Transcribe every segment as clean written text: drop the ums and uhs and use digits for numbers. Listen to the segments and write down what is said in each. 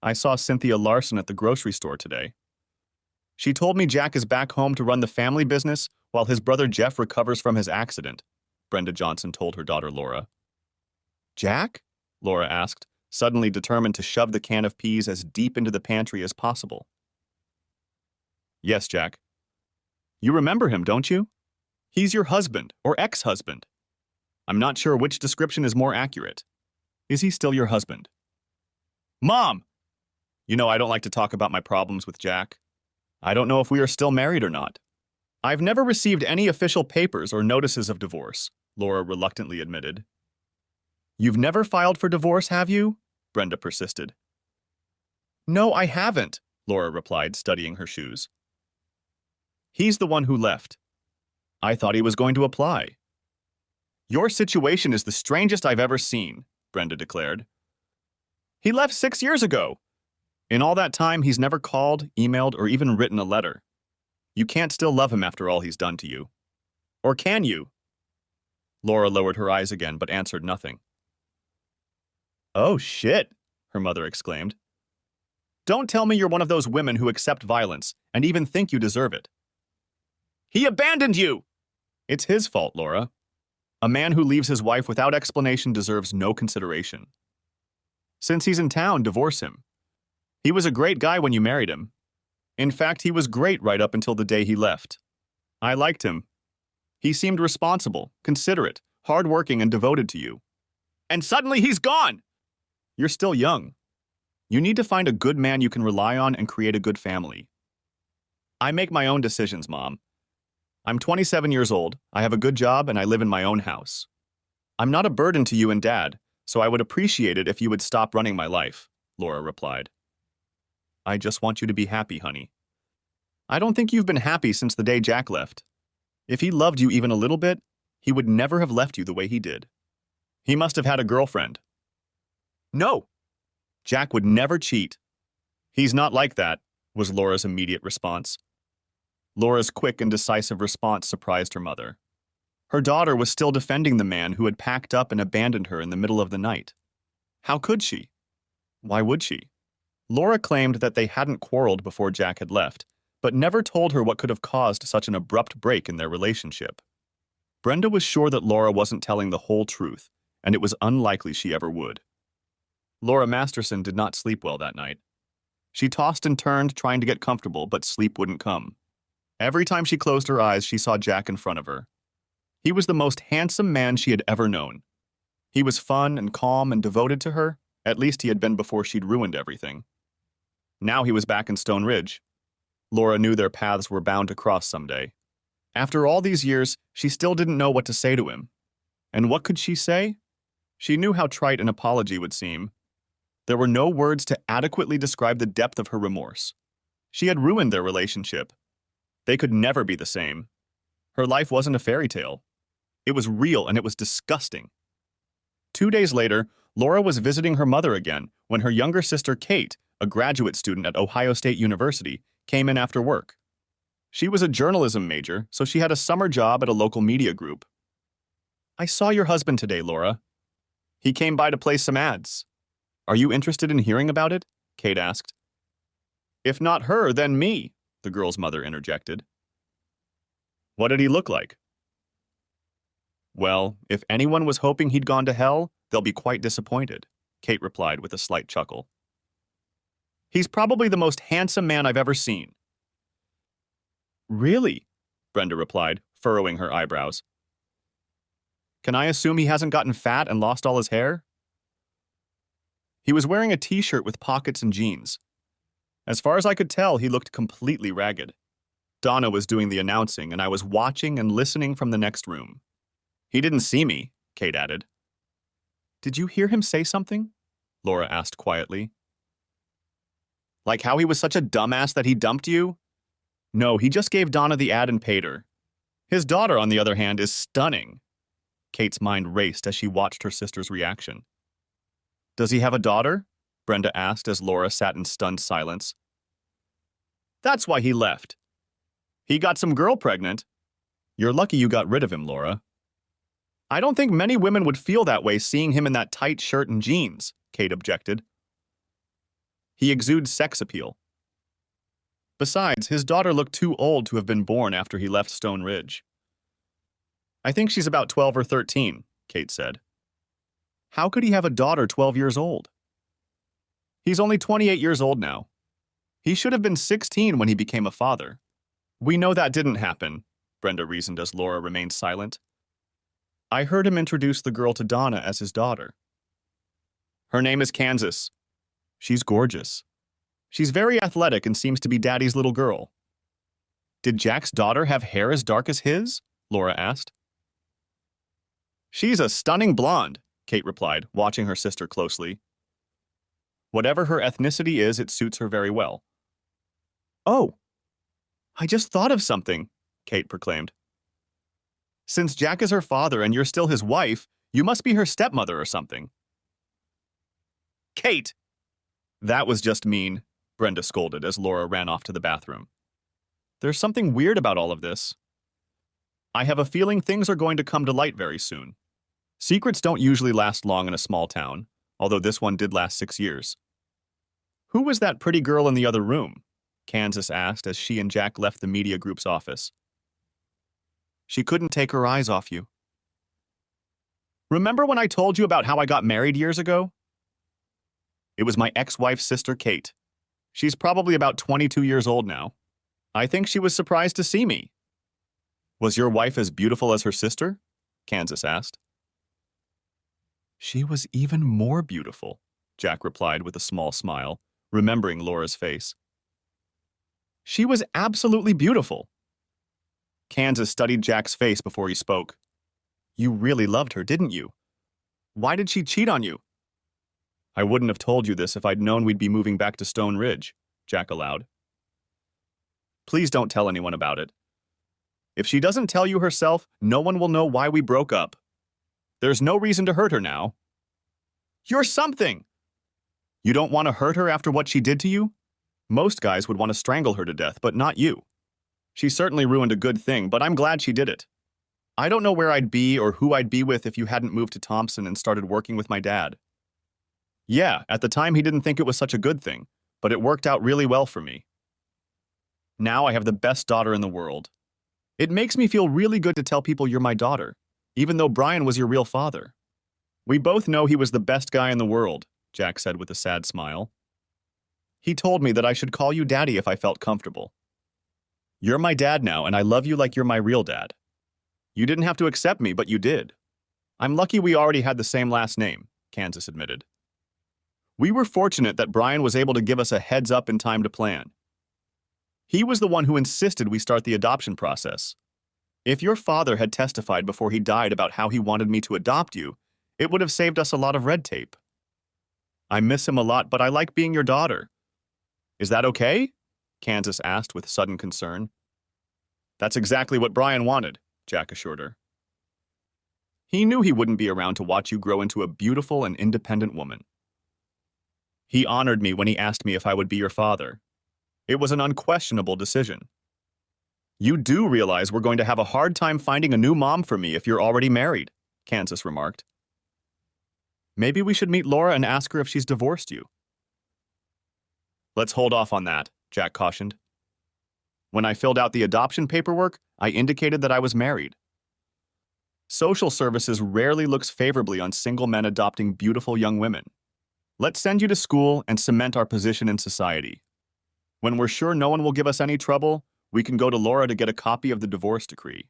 I saw Cynthia Larson at the grocery store today. She told me Jack is back home to run the family business while his brother Jeff recovers from his accident, Brenda Johnson told her daughter Laura. Jack? Laura asked, suddenly determined to shove the can of peas as deep into the pantry as possible. Yes, Jack. You remember him, don't you? He's your husband, or ex-husband. I'm not sure which description is more accurate. Is he still your husband? Mom! You know I don't like to talk about my problems with Jack. I don't know if we are still married or not. I've never received any official papers or notices of divorce, Laura reluctantly admitted. You've never filed for divorce, have you? Brenda persisted. No, I haven't, Laura replied, studying her shoes. He's the one who left. I thought he was going to apply. Your situation is the strangest I've ever seen, Brenda declared. He left 6 years ago. In all that time, he's never called, emailed, or even written a letter. You can't still love him after all he's done to you. Or can you? Laura lowered her eyes again, but answered nothing. Oh, shit, her mother exclaimed. Don't tell me you're one of those women who accept violence and even think you deserve it. He abandoned you! It's his fault, Laura. A man who leaves his wife without explanation deserves no consideration. Since he's in town, divorce him. He was a great guy when you married him. In fact, he was great right up until the day he left. I liked him. He seemed responsible, considerate, hardworking, and devoted to you. And suddenly he's gone! You're still young. You need to find a good man you can rely on and create a good family. I make my own decisions, Mom. I'm 27 years old, I have a good job, and I live in my own house. I'm not a burden to you and Dad, so I would appreciate it if you would stop running my life, Laura replied. I just want you to be happy, honey. I don't think you've been happy since the day Jack left. If he loved you even a little bit, he would never have left you the way he did. He must have had a girlfriend. No! Jack would never cheat. He's not like that, was Laura's immediate response. Laura's quick and decisive response surprised her mother. Her daughter was still defending the man who had packed up and abandoned her in the middle of the night. How could she? Why would she? Laura claimed that they hadn't quarreled before Jack had left, but never told her what could have caused such an abrupt break in their relationship. Brenda was sure that Laura wasn't telling the whole truth, and it was unlikely she ever would. Laura Masterson did not sleep well that night. She tossed and turned, trying to get comfortable, but sleep wouldn't come. Every time she closed her eyes, she saw Jack in front of her. He was the most handsome man she had ever known. He was fun and calm and devoted to her. At least he had been before she'd ruined everything. Now he was back in Stone Ridge. Laura knew their paths were bound to cross someday. After all these years, she still didn't know what to say to him. And what could she say? She knew how trite an apology would seem. There were no words to adequately describe the depth of her remorse. She had ruined their relationship. They could never be the same. Her life wasn't a fairy tale. It was real, and it was disgusting. 2 days later, Laura was visiting her mother again when her younger sister Kate, a graduate student at Ohio State University, came in after work. She was a journalism major, so she had a summer job at a local media group. I saw your husband today, Laura. He came by to place some ads. Are you interested in hearing about it? Kate asked. If not her, then me, the girl's mother interjected. What did he look like? Well, if anyone was hoping he'd gone to hell, they'll be quite disappointed, Kate replied with a slight chuckle. He's probably the most handsome man I've ever seen. Really? Brenda replied, furrowing her eyebrows. Can I assume he hasn't gotten fat and lost all his hair? He was wearing a t-shirt with pockets and jeans. As far as I could tell, he looked completely ragged. Donna was doing the announcing, and I was watching and listening from the next room. He didn't see me, Kate added. Did you hear him say something? Laura asked quietly. Like how he was such a dumbass that he dumped you? No, he just gave Donna the ad and paid her. His daughter, on the other hand, is stunning. Kate's mind raced as she watched her sister's reaction. Does he have a daughter? Brenda asked as Laura sat in stunned silence. That's why he left. He got some girl pregnant. You're lucky you got rid of him, Laura. I don't think many women would feel that way seeing him in that tight shirt and jeans, Kate objected. He exudes sex appeal. Besides, his daughter looked too old to have been born after he left Stone Ridge. I think she's about 12 or 13, Kate said. How could he have a daughter 12 years old? He's only 28 years old now. He should have been 16 when he became a father. We know that didn't happen, Brenda reasoned as Laura remained silent. I heard him introduce the girl to Donna as his daughter. Her name is Kansas. She's gorgeous. She's very athletic and seems to be Daddy's little girl. Did Jack's daughter have hair as dark as his? Laura asked. She's a stunning blonde, Kate replied, watching her sister closely. Whatever her ethnicity is, it suits her very well. Oh, I just thought of something, Kate proclaimed. Since Jack is her father and you're still his wife, you must be her stepmother or something. Kate! That was just mean, Brenda scolded as Laura ran off to the bathroom. There's something weird about all of this. I have a feeling things are going to come to light very soon. Secrets don't usually last long in a small town, although this one did last 6 years. Who was that pretty girl in the other room? Kansas asked as she and Jack left the media group's office. She couldn't take her eyes off you. Remember when I told you about how I got married years ago? It was my ex-wife's sister, Kate. She's probably about 22 years old now. I think she was surprised to see me. Was your wife as beautiful as her sister? Kansas asked. She was even more beautiful, Jack replied with a small smile, remembering Laura's face. She was absolutely beautiful. Kansas studied Jack's face before he spoke. You really loved her, didn't you? Why did she cheat on you? I wouldn't have told you this if I'd known we'd be moving back to Stone Ridge, Jack allowed. Please don't tell anyone about it. If she doesn't tell you herself, no one will know why we broke up. There's no reason to hurt her now. You're something! You don't want to hurt her after what she did to you? Most guys would want to strangle her to death, but not you. She certainly ruined a good thing, but I'm glad she did it. I don't know where I'd be or who I'd be with if you hadn't moved to Thompson and started working with my dad. Yeah, at the time he didn't think it was such a good thing, but it worked out really well for me. Now I have the best daughter in the world. It makes me feel really good to tell people you're my daughter, even though Brian was your real father. We both know he was the best guy in the world, Jack said with a sad smile. He told me that I should call you Daddy if I felt comfortable. You're my dad now, and I love you like you're my real dad. You didn't have to accept me, but you did. I'm lucky we already had the same last name, Kansas admitted. We were fortunate that Brian was able to give us a heads up in time to plan. He was the one who insisted we start the adoption process. If your father had testified before he died about how he wanted me to adopt you, it would have saved us a lot of red tape. I miss him a lot, but I like being your daughter. Is that okay? Kansas asked with sudden concern. That's exactly what Brian wanted, Jack assured her. He knew he wouldn't be around to watch you grow into a beautiful and independent woman. He honored me when he asked me if I would be your father. It was an unquestionable decision. You do realize we're going to have a hard time finding a new mom for me if you're already married, Kansas remarked. Maybe we should meet Laura and ask her if she's divorced you. Let's hold off on that, Jack cautioned. When I filled out the adoption paperwork, I indicated that I was married. Social services rarely looks favorably on single men adopting beautiful young women. Let's send you to school and cement our position in society. When we're sure no one will give us any trouble, we can go to Laura to get a copy of the divorce decree.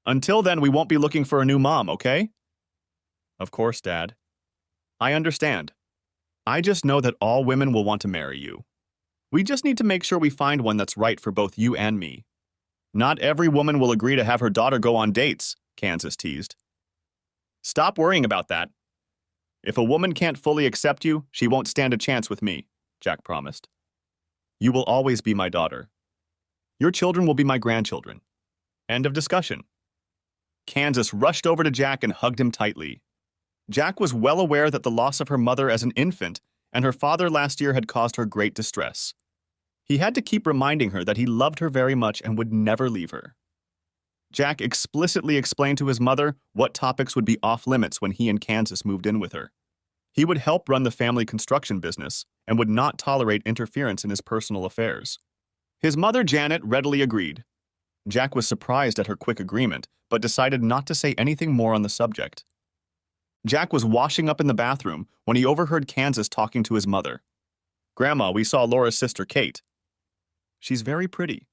Until then, we won't be looking for a new mom, okay? Of course, Dad. I understand. I just know that all women will want to marry you. We just need to make sure we find one that's right for both you and me. Not every woman will agree to have her daughter go on dates, Kansas teased. Stop worrying about that. If a woman can't fully accept you, she won't stand a chance with me, Jack promised. You will always be my daughter. Your children will be my grandchildren. End of discussion. Kansas rushed over to Jack and hugged him tightly. Jack was well aware that the loss of her mother as an infant and her father last year had caused her great distress. He had to keep reminding her that he loved her very much and would never leave her. Jack explicitly explained to his mother what topics would be off limits when he and Kansas moved in with her. He would help run the family construction business, and would not tolerate interference in his personal affairs. His mother, Janet, readily agreed. Jack was surprised at her quick agreement, but decided not to say anything more on the subject. Jack was washing up in the bathroom when he overheard Kansas talking to his mother. "Grandma, we saw Laura's sister, Kate. She's very pretty.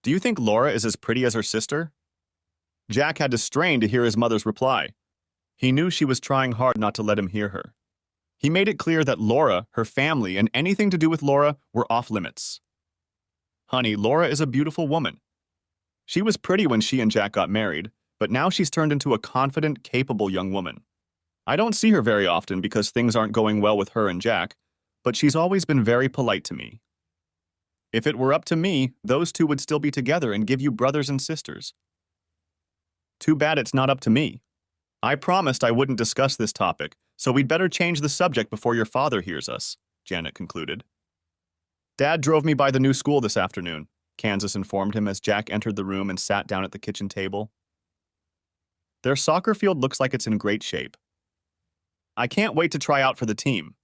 Do you think Laura is as pretty as her sister?" Jack had to strain to hear his mother's reply. He knew she was trying hard not to let him hear her. He made it clear that Laura, her family, and anything to do with Laura were off limits. "Honey, Laura is a beautiful woman. She was pretty when she and Jack got married, but now she's turned into a confident, capable young woman. I don't see her very often because things aren't going well with her and Jack, but she's always been very polite to me. If it were up to me, those two would still be together and give you brothers and sisters. Too bad it's not up to me. I promised I wouldn't discuss this topic, so we'd better change the subject before your father hears us," Janet concluded. "Dad drove me by the new school this afternoon," Kansas informed him as Jack entered the room and sat down at the kitchen table. "Their soccer field looks like it's in great shape. I can't wait to try out for the team.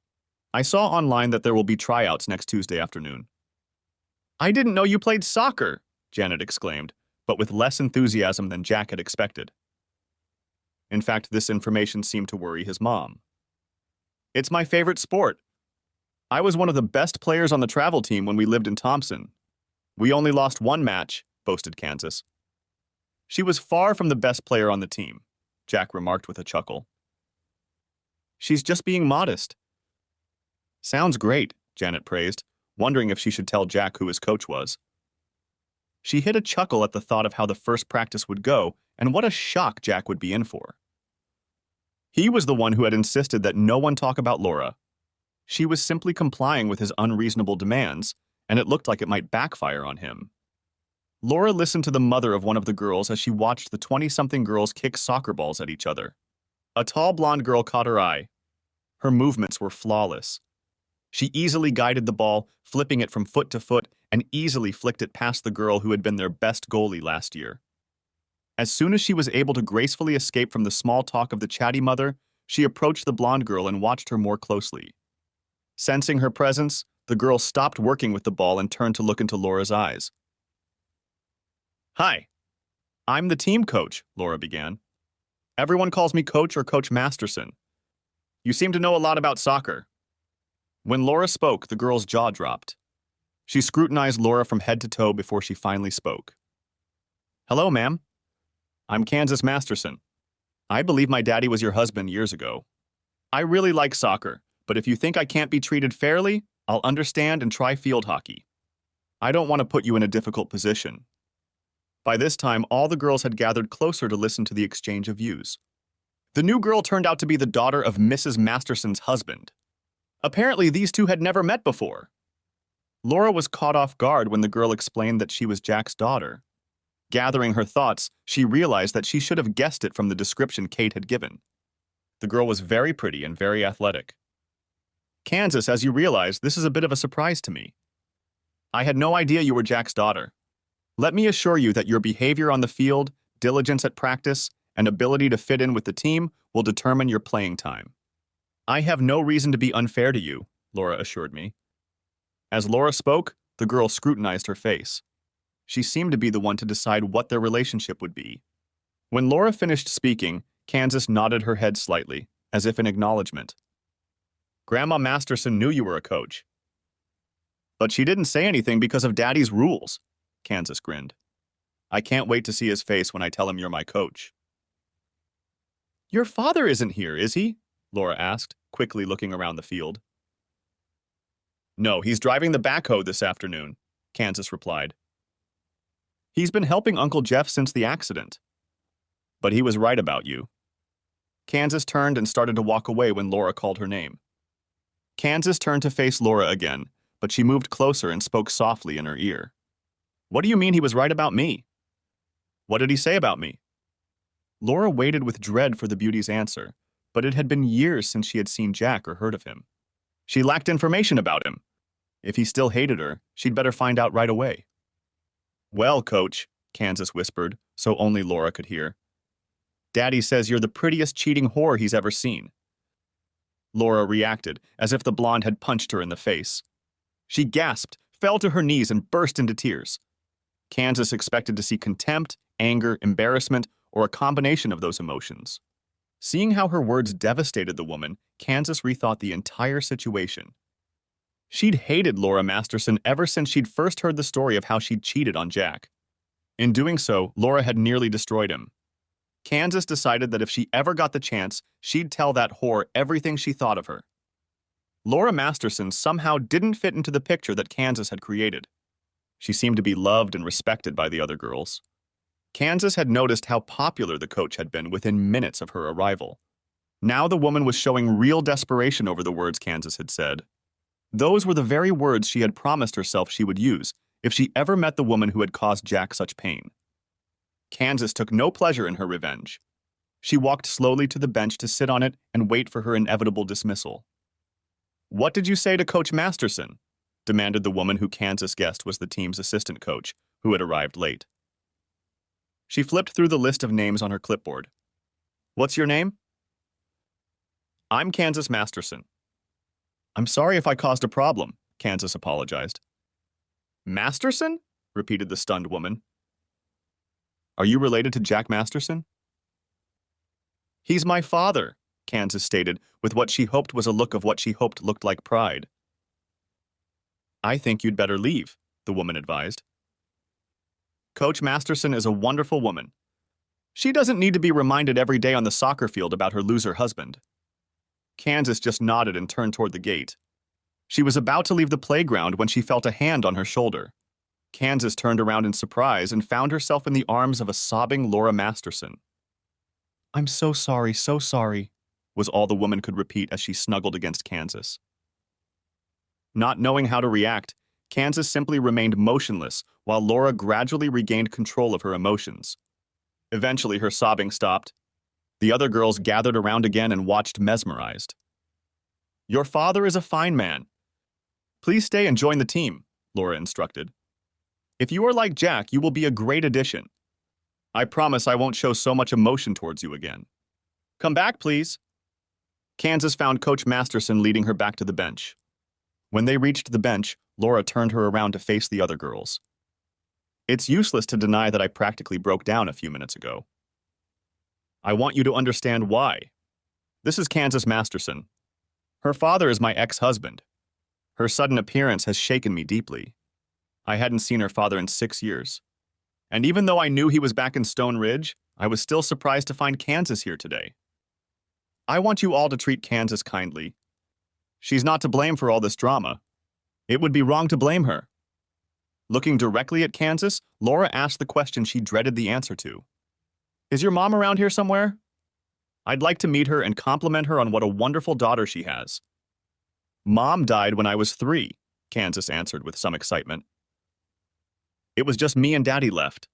I saw online that there will be tryouts next Tuesday afternoon." "I didn't know you played soccer," Janet exclaimed, but with less enthusiasm than Jack had expected. In fact, this information seemed to worry his mom. "It's my favorite sport. I was one of the best players on the travel team when we lived in Thompson. We only lost one match," boasted Kansas. "She was far from the best player on the team," Jack remarked with a chuckle. "She's just being modest." "Sounds great," Janet praised, wondering if she should tell Jack who his coach was. She hid a chuckle at the thought of how the first practice would go and what a shock Jack would be in for. He was the one who had insisted that no one talk about Laura. She was simply complying with his unreasonable demands, and it looked like it might backfire on him. Laura listened to the mother of one of the girls as she watched the 20-something girls kick soccer balls at each other. A tall blonde girl caught her eye. Her movements were flawless. She easily guided the ball, flipping it from foot to foot, and easily flicked it past the girl who had been their best goalie last year. As soon as she was able to gracefully escape from the small talk of the chatty mother, she approached the blonde girl and watched her more closely. Sensing her presence, the girl stopped working with the ball and turned to look into Laura's eyes. "Hi, I'm the team coach," Laura began. "Everyone calls me Coach or Coach Masterson. You seem to know a lot about soccer." When Laura spoke, the girl's jaw dropped. She scrutinized Laura from head to toe before she finally spoke. "Hello, ma'am. I'm Kansas Masterson. I believe my daddy was your husband years ago. I really like soccer, but if you think I can't be treated fairly, I'll understand and try field hockey. I don't want to put you in a difficult position." By this time, all the girls had gathered closer to listen to the exchange of views. The new girl turned out to be the daughter of Mrs. Masterson's husband. Apparently, these two had never met before. Laura was caught off guard when the girl explained that she was Jack's daughter. Gathering her thoughts, she realized that she should have guessed it from the description Kate had given. The girl was very pretty and very athletic. "Kansas, as you realize, this is a bit of a surprise to me. I had no idea you were Jack's daughter. Let me assure you that your behavior on the field, diligence at practice, and ability to fit in with the team will determine your playing time. I have no reason to be unfair to you," Laura assured me. As Laura spoke, the girl scrutinized her face. She seemed to be the one to decide what their relationship would be. When Laura finished speaking, Kansas nodded her head slightly, as if in acknowledgement. "Grandma Masterson knew you were a coach. But she didn't say anything because of Daddy's rules," Kansas grinned. "I can't wait to see his face when I tell him you're my coach." "Your father isn't here, is he?" Laura asked, quickly looking around the field. "No, he's driving the backhoe this afternoon," Kansas replied. "He's been helping Uncle Jeff since the accident. But he was right about you." Kansas turned and started to walk away when Laura called her name. Kansas turned to face Laura again, but she moved closer and spoke softly in her ear. "What do you mean he was right about me? What did he say about me?" Laura waited with dread for the beauty's answer, but it had been years since she had seen Jack or heard of him. She lacked information about him. If he still hated her, she'd better find out right away. "Well, Coach," Kansas whispered, so only Laura could hear. "Daddy says you're the prettiest cheating whore he's ever seen." Laura reacted, as if the blonde had punched her in the face. She gasped, fell to her knees, and burst into tears. Kansas expected to see contempt, anger, embarrassment, or a combination of those emotions. Seeing how her words devastated the woman, Kansas rethought the entire situation. She'd hated Laura Masterson ever since she'd first heard the story of how she'd cheated on Jack. In doing so, Laura had nearly destroyed him. Kansas decided that if she ever got the chance, she'd tell that whore everything she thought of her. Laura Masterson somehow didn't fit into the picture that Kansas had created. She seemed to be loved and respected by the other girls. Kansas had noticed how popular the coach had been within minutes of her arrival. Now the woman was showing real desperation over the words Kansas had said. Those were the very words she had promised herself she would use if she ever met the woman who had caused Jack such pain. Kansas took no pleasure in her revenge. She walked slowly to the bench to sit on it and wait for her inevitable dismissal. "What did you say to Coach Masterson?" demanded the woman who Kansas guessed was the team's assistant coach, who had arrived late. She flipped through the list of names on her clipboard. "What's your name?" "I'm Kansas Masterson." "I'm sorry if I caused a problem," Kansas apologized. "Masterson?" repeated the stunned woman. "Are you related to Jack Masterson?" "He's my father," Kansas stated, with what she hoped was a look of what she hoped looked like pride. "I think you'd better leave," the woman advised. "Coach Masterson is a wonderful woman. She doesn't need to be reminded every day on the soccer field about her loser husband." Kansas just nodded and turned toward the gate. She was about to leave the playground when she felt a hand on her shoulder. Kansas turned around in surprise and found herself in the arms of a sobbing Laura Masterson. "I'm so sorry," was all the woman could repeat as she snuggled against Kansas. Not knowing how to react, Kansas simply remained motionless while Laura gradually regained control of her emotions. Eventually, her sobbing stopped. The other girls gathered around again and watched mesmerized. "Your father is a fine man. Please stay and join the team," Laura instructed. "If you are like Jack, you will be a great addition. I promise I won't show so much emotion towards you again. Come back, please." Kansas found Coach Masterson leading her back to the bench. When they reached the bench, Laura turned her around to face the other girls. "It's useless to deny that I practically broke down a few minutes ago. I want you to understand why. This is Kansas Masterson. Her father is my ex-husband. Her sudden appearance has shaken me deeply. I hadn't seen her father in 6 years. And even though I knew he was back in Stone Ridge, I was still surprised to find Kansas here today. I want you all to treat Kansas kindly. She's not to blame for all this drama. It would be wrong to blame her." Looking directly at Kansas, Laura asked the question she dreaded the answer to. "Is your mom around here somewhere? I'd like to meet her and compliment her on what a wonderful daughter she has." "Mom died when I was 3, Kansas answered with some excitement. "It was just me and Daddy left.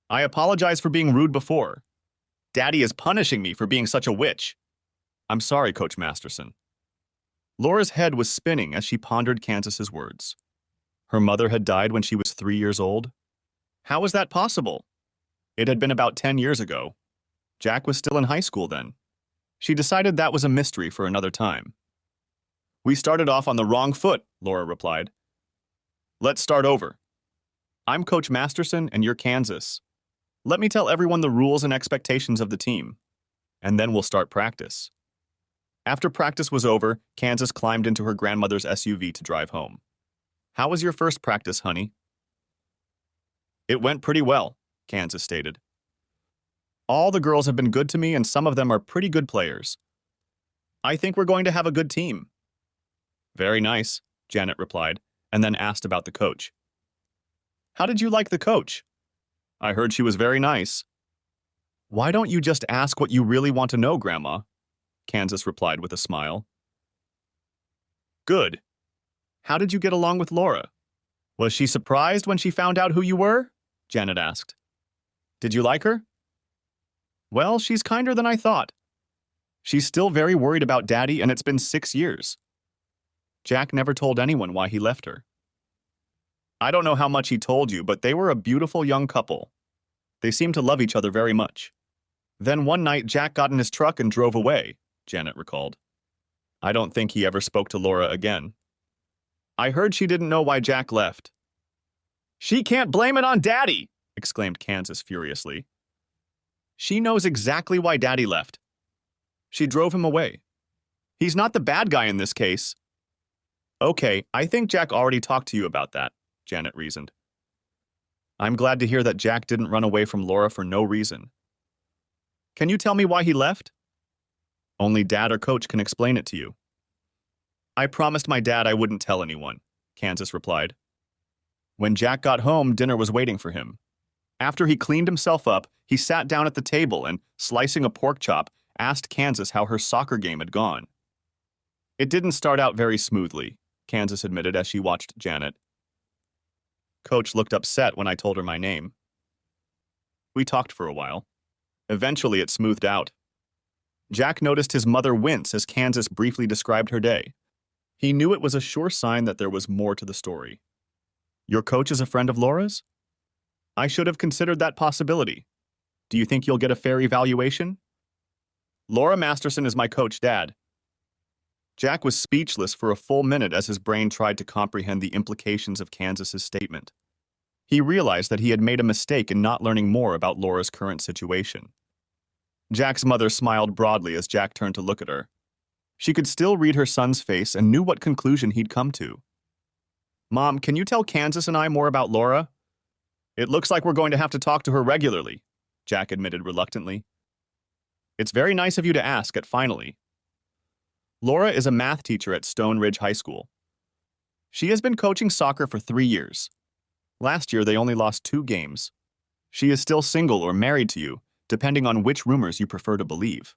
I apologize for being rude before. Daddy is punishing me for being such a witch. I'm sorry, Coach Masterson." Laura's head was spinning as she pondered Kansas's words. Her mother had died when she was 3 years old. How was that possible? It had been about 10 years ago. Jack was still in high school then. She decided that was a mystery for another time. "We started off on the wrong foot," Laura replied. "Let's start over. I'm Coach Masterson and you're Kansas. Let me tell everyone the rules and expectations of the team, and then we'll start practice." After practice was over, Kansas climbed into her grandmother's SUV to drive home. "How was your first practice, honey?" "It went pretty well," Kansas stated. "All the girls have been good to me and some of them are pretty good players. I think we're going to have a good team." "Very nice," Janet replied, and then asked about the coach. "How did you like the coach?" "I heard she was very nice." "Why don't you just ask what you really want to know, Grandma?" Kansas replied with a smile. "Good. How did you get along with Laura? Was she surprised when she found out who you were?" Janet asked. "Did you like her?" "Well, she's kinder than I thought. She's still very worried about Daddy, and it's been 6 years. Jack never told anyone why he left her. I don't know how much he told you, but they were a beautiful young couple. They seemed to love each other very much. Then one night, Jack got in his truck and drove away," Janet recalled. I don't think he ever spoke to Laura again. I heard she didn't know why Jack left. She can't blame it on Daddy, exclaimed Kansas furiously. She knows exactly why Daddy left. She drove him away. He's not the bad guy in this case. Okay, I think Jack already talked to you about that, Janet reasoned. I'm glad to hear that Jack didn't run away from Laura for no reason. Can you tell me why he left? Only Dad or Coach can explain it to you. I promised my dad I wouldn't tell anyone, Kansas replied. When Jack got home, dinner was waiting for him. After he cleaned himself up, he sat down at the table and, slicing a pork chop, asked Kansas how her soccer game had gone. It didn't start out very smoothly, Kansas admitted as she watched Janet. Coach looked upset when I told her my name. We talked for a while. Eventually, it smoothed out. Jack noticed his mother wince as Kansas briefly described her day. He knew it was a sure sign that there was more to the story. Your coach is a friend of Laura's? I should have considered that possibility. Do you think you'll get a fair evaluation? Laura Masterson is my coach, Dad. Jack was speechless for a full minute as his brain tried to comprehend the implications of Kansas's statement. He realized that he had made a mistake in not learning more about Laura's current situation. Jack's mother smiled broadly as Jack turned to look at her. She could still read her son's face and knew what conclusion he'd come to. Mom, can you tell Kansas and I more about Laura? It looks like we're going to have to talk to her regularly, Jack admitted reluctantly. It's very nice of you to ask at finally. Laura is a math teacher at Stone Ridge High School. She has been coaching soccer for 3 years. Last year, they only lost 2 games. She is still single or married to you, depending on which rumors you prefer to believe.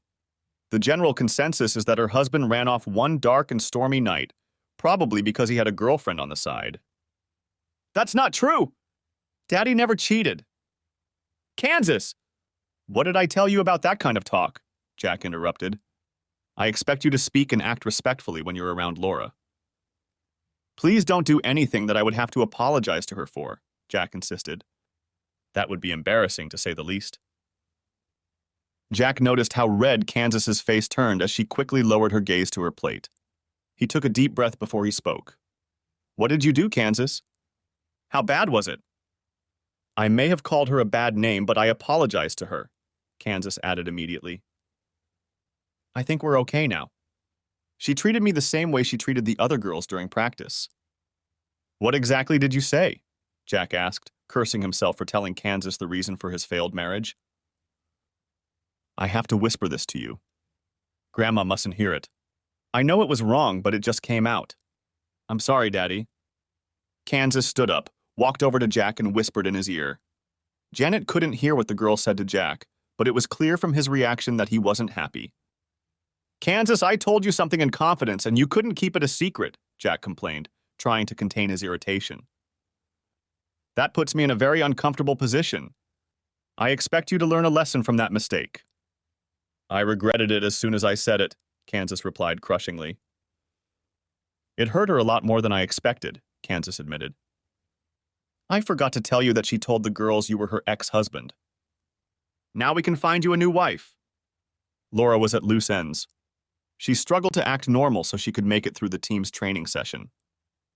The general consensus is that her husband ran off one dark and stormy night, probably because he had a girlfriend on the side. That's not true! Daddy never cheated. Kansas! What did I tell you about that kind of talk? Jack interrupted. I expect you to speak and act respectfully when you're around Laura. Please don't do anything that I would have to apologize to her for, Jack insisted. That would be embarrassing, to say the least. Jack noticed how red Kansas's face turned as she quickly lowered her gaze to her plate. He took a deep breath before he spoke. What did you do, Kansas? How bad was it? I may have called her a bad name, but I apologized to her, Kansas added immediately. I think we're okay now. She treated me the same way she treated the other girls during practice. What exactly did you say? Jack asked, cursing himself for telling Kansas the reason for his failed marriage. I have to whisper this to you. Grandma mustn't hear it. I know it was wrong, but it just came out. I'm sorry, Daddy. Kansas stood up, walked over to Jack and whispered in his ear. Janet couldn't hear what the girl said to Jack, but it was clear from his reaction that he wasn't happy. Kansas, I told you something in confidence and you couldn't keep it a secret, Jack complained, trying to contain his irritation. That puts me in a very uncomfortable position. I expect you to learn a lesson from that mistake. I regretted it as soon as I said it, Kansas replied crushingly. It hurt her a lot more than I expected, Kansas admitted. I forgot to tell you that she told the girls you were her ex-husband. Now we can find you a new wife. Laura was at loose ends. She struggled to act normal so she could make it through the team's training session.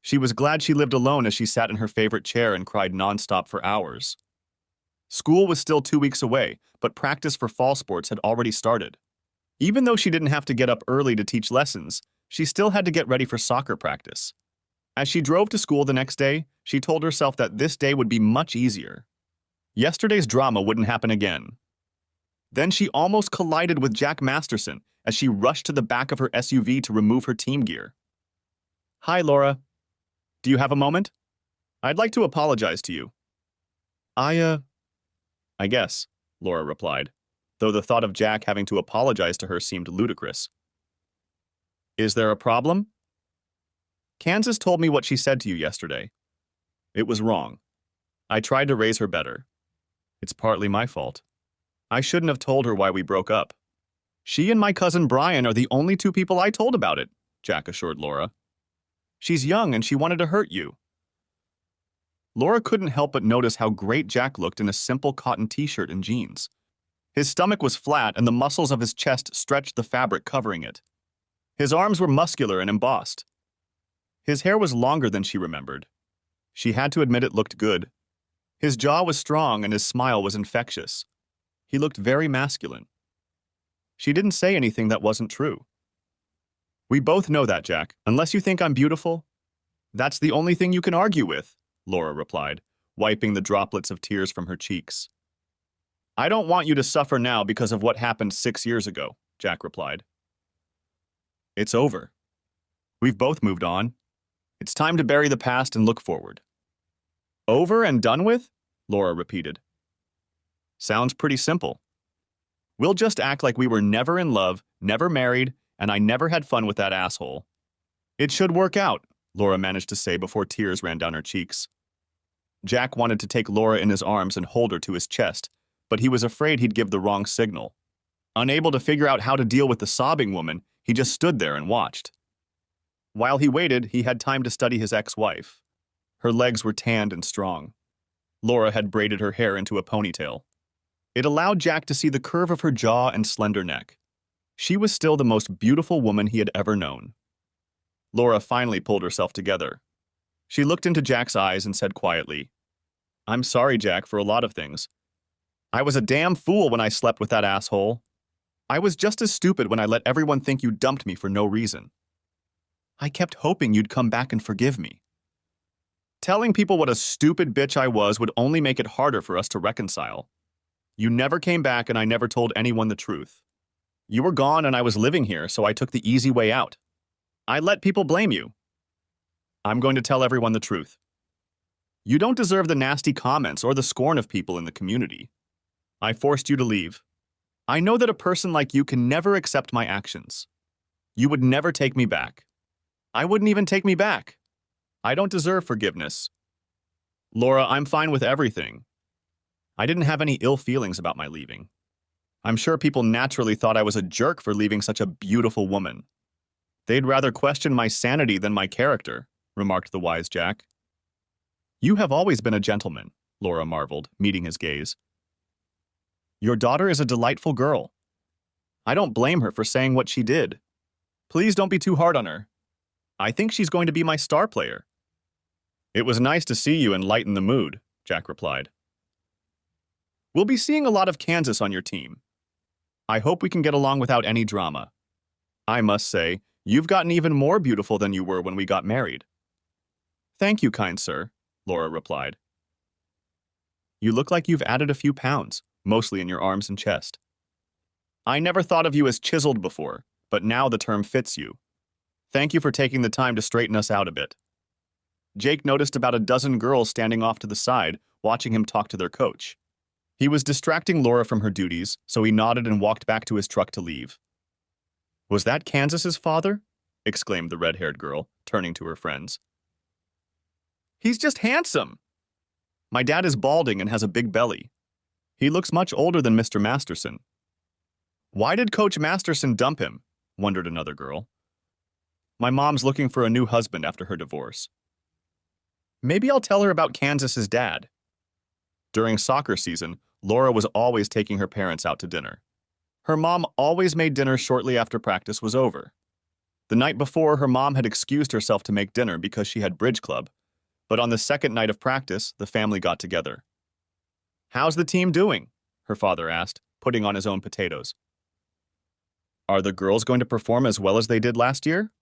She was glad she lived alone as she sat in her favorite chair and cried nonstop for hours. School was still 2 weeks away, but practice for fall sports had already started. Even though she didn't have to get up early to teach lessons, she still had to get ready for soccer practice. As she drove to school the next day, she told herself that this day would be much easier. Yesterday's drama wouldn't happen again. Then she almost collided with Jack Masterson as she rushed to the back of her SUV to remove her team gear. Hi, Laura. Do you have a moment? I'd like to apologize to you. I guess, Laura replied, though the thought of Jack having to apologize to her seemed ludicrous. Is there a problem? Kansas told me what she said to you yesterday. It was wrong. I tried to raise her better. It's partly my fault. I shouldn't have told her why we broke up. She and my cousin Brian are the only 2 people I told about it, Jack assured Laura. She's young and she wanted to hurt you. Laura couldn't help but notice how great Jack looked in a simple cotton t-shirt and jeans. His stomach was flat and the muscles of his chest stretched the fabric covering it. His arms were muscular and embossed. His hair was longer than she remembered. She had to admit it looked good. His jaw was strong and his smile was infectious. He looked very masculine. She didn't say anything that wasn't true. We both know that, Jack. Unless you think I'm beautiful, that's the only thing you can argue with, Laura replied, wiping the droplets of tears from her cheeks. I don't want you to suffer now because of what happened 6 years ago, Jack replied. It's over. We've both moved on. It's time to bury the past and look forward. Over and done with? Laura repeated. Sounds pretty simple. We'll just act like we were never in love, never married, and I never had fun with that asshole. It should work out, Laura managed to say before tears ran down her cheeks. Jack wanted to take Laura in his arms and hold her to his chest, but he was afraid he'd give the wrong signal. Unable to figure out how to deal with the sobbing woman, he just stood there and watched. While he waited, he had time to study his ex-wife. Her legs were tanned and strong. Laura had braided her hair into a ponytail. It allowed Jack to see the curve of her jaw and slender neck. She was still the most beautiful woman he had ever known. Laura finally pulled herself together. She looked into Jack's eyes and said quietly, I'm sorry, Jack, for a lot of things. I was a damn fool when I slept with that asshole. I was just as stupid when I let everyone think you dumped me for no reason. I kept hoping you'd come back and forgive me. Telling people what a stupid bitch I was would only make it harder for us to reconcile. You never came back and I never told anyone the truth. You were gone and I was living here, so I took the easy way out. I let people blame you. I'm going to tell everyone the truth. You don't deserve the nasty comments or the scorn of people in the community. I forced you to leave. I know that a person like you can never accept my actions. You would never take me back. I wouldn't even take me back. I don't deserve forgiveness. Laura, I'm fine with everything. I didn't have any ill feelings about my leaving. I'm sure people naturally thought I was a jerk for leaving such a beautiful woman. They'd rather question my sanity than my character, remarked the wise Jack. You have always been a gentleman, Laura marveled, meeting his gaze. Your daughter is a delightful girl. I don't blame her for saying what she did. Please don't be too hard on her. I think she's going to be my star player. It was nice to see you and lighten the mood, Jack replied. We'll be seeing a lot of Kansas on your team. I hope we can get along without any drama. I must say, you've gotten even more beautiful than you were when we got married. Thank you, kind sir, Laura replied. You look like you've added a few pounds, mostly in your arms and chest. I never thought of you as chiseled before, but now the term fits you. Thank you for taking the time to straighten us out a bit. Jake noticed about a dozen girls standing off to the side, watching him talk to their coach. He was distracting Laura from her duties, so he nodded and walked back to his truck to leave. Was that Kansas's father? Exclaimed the red-haired girl, turning to her friends. He's just handsome. My dad is balding and has a big belly. He looks much older than Mr. Masterson. Why did Coach Masterson dump him? Wondered another girl. My mom's looking for a new husband after her divorce. Maybe I'll tell her about Kansas's dad. During soccer season, Laura was always taking her parents out to dinner. Her mom always made dinner shortly after practice was over. The night before, her mom had excused herself to make dinner because she had bridge club, but on the second night of practice, the family got together. How's the team doing? Her father asked, putting on his own potatoes. Are the girls going to perform as well as they did last year?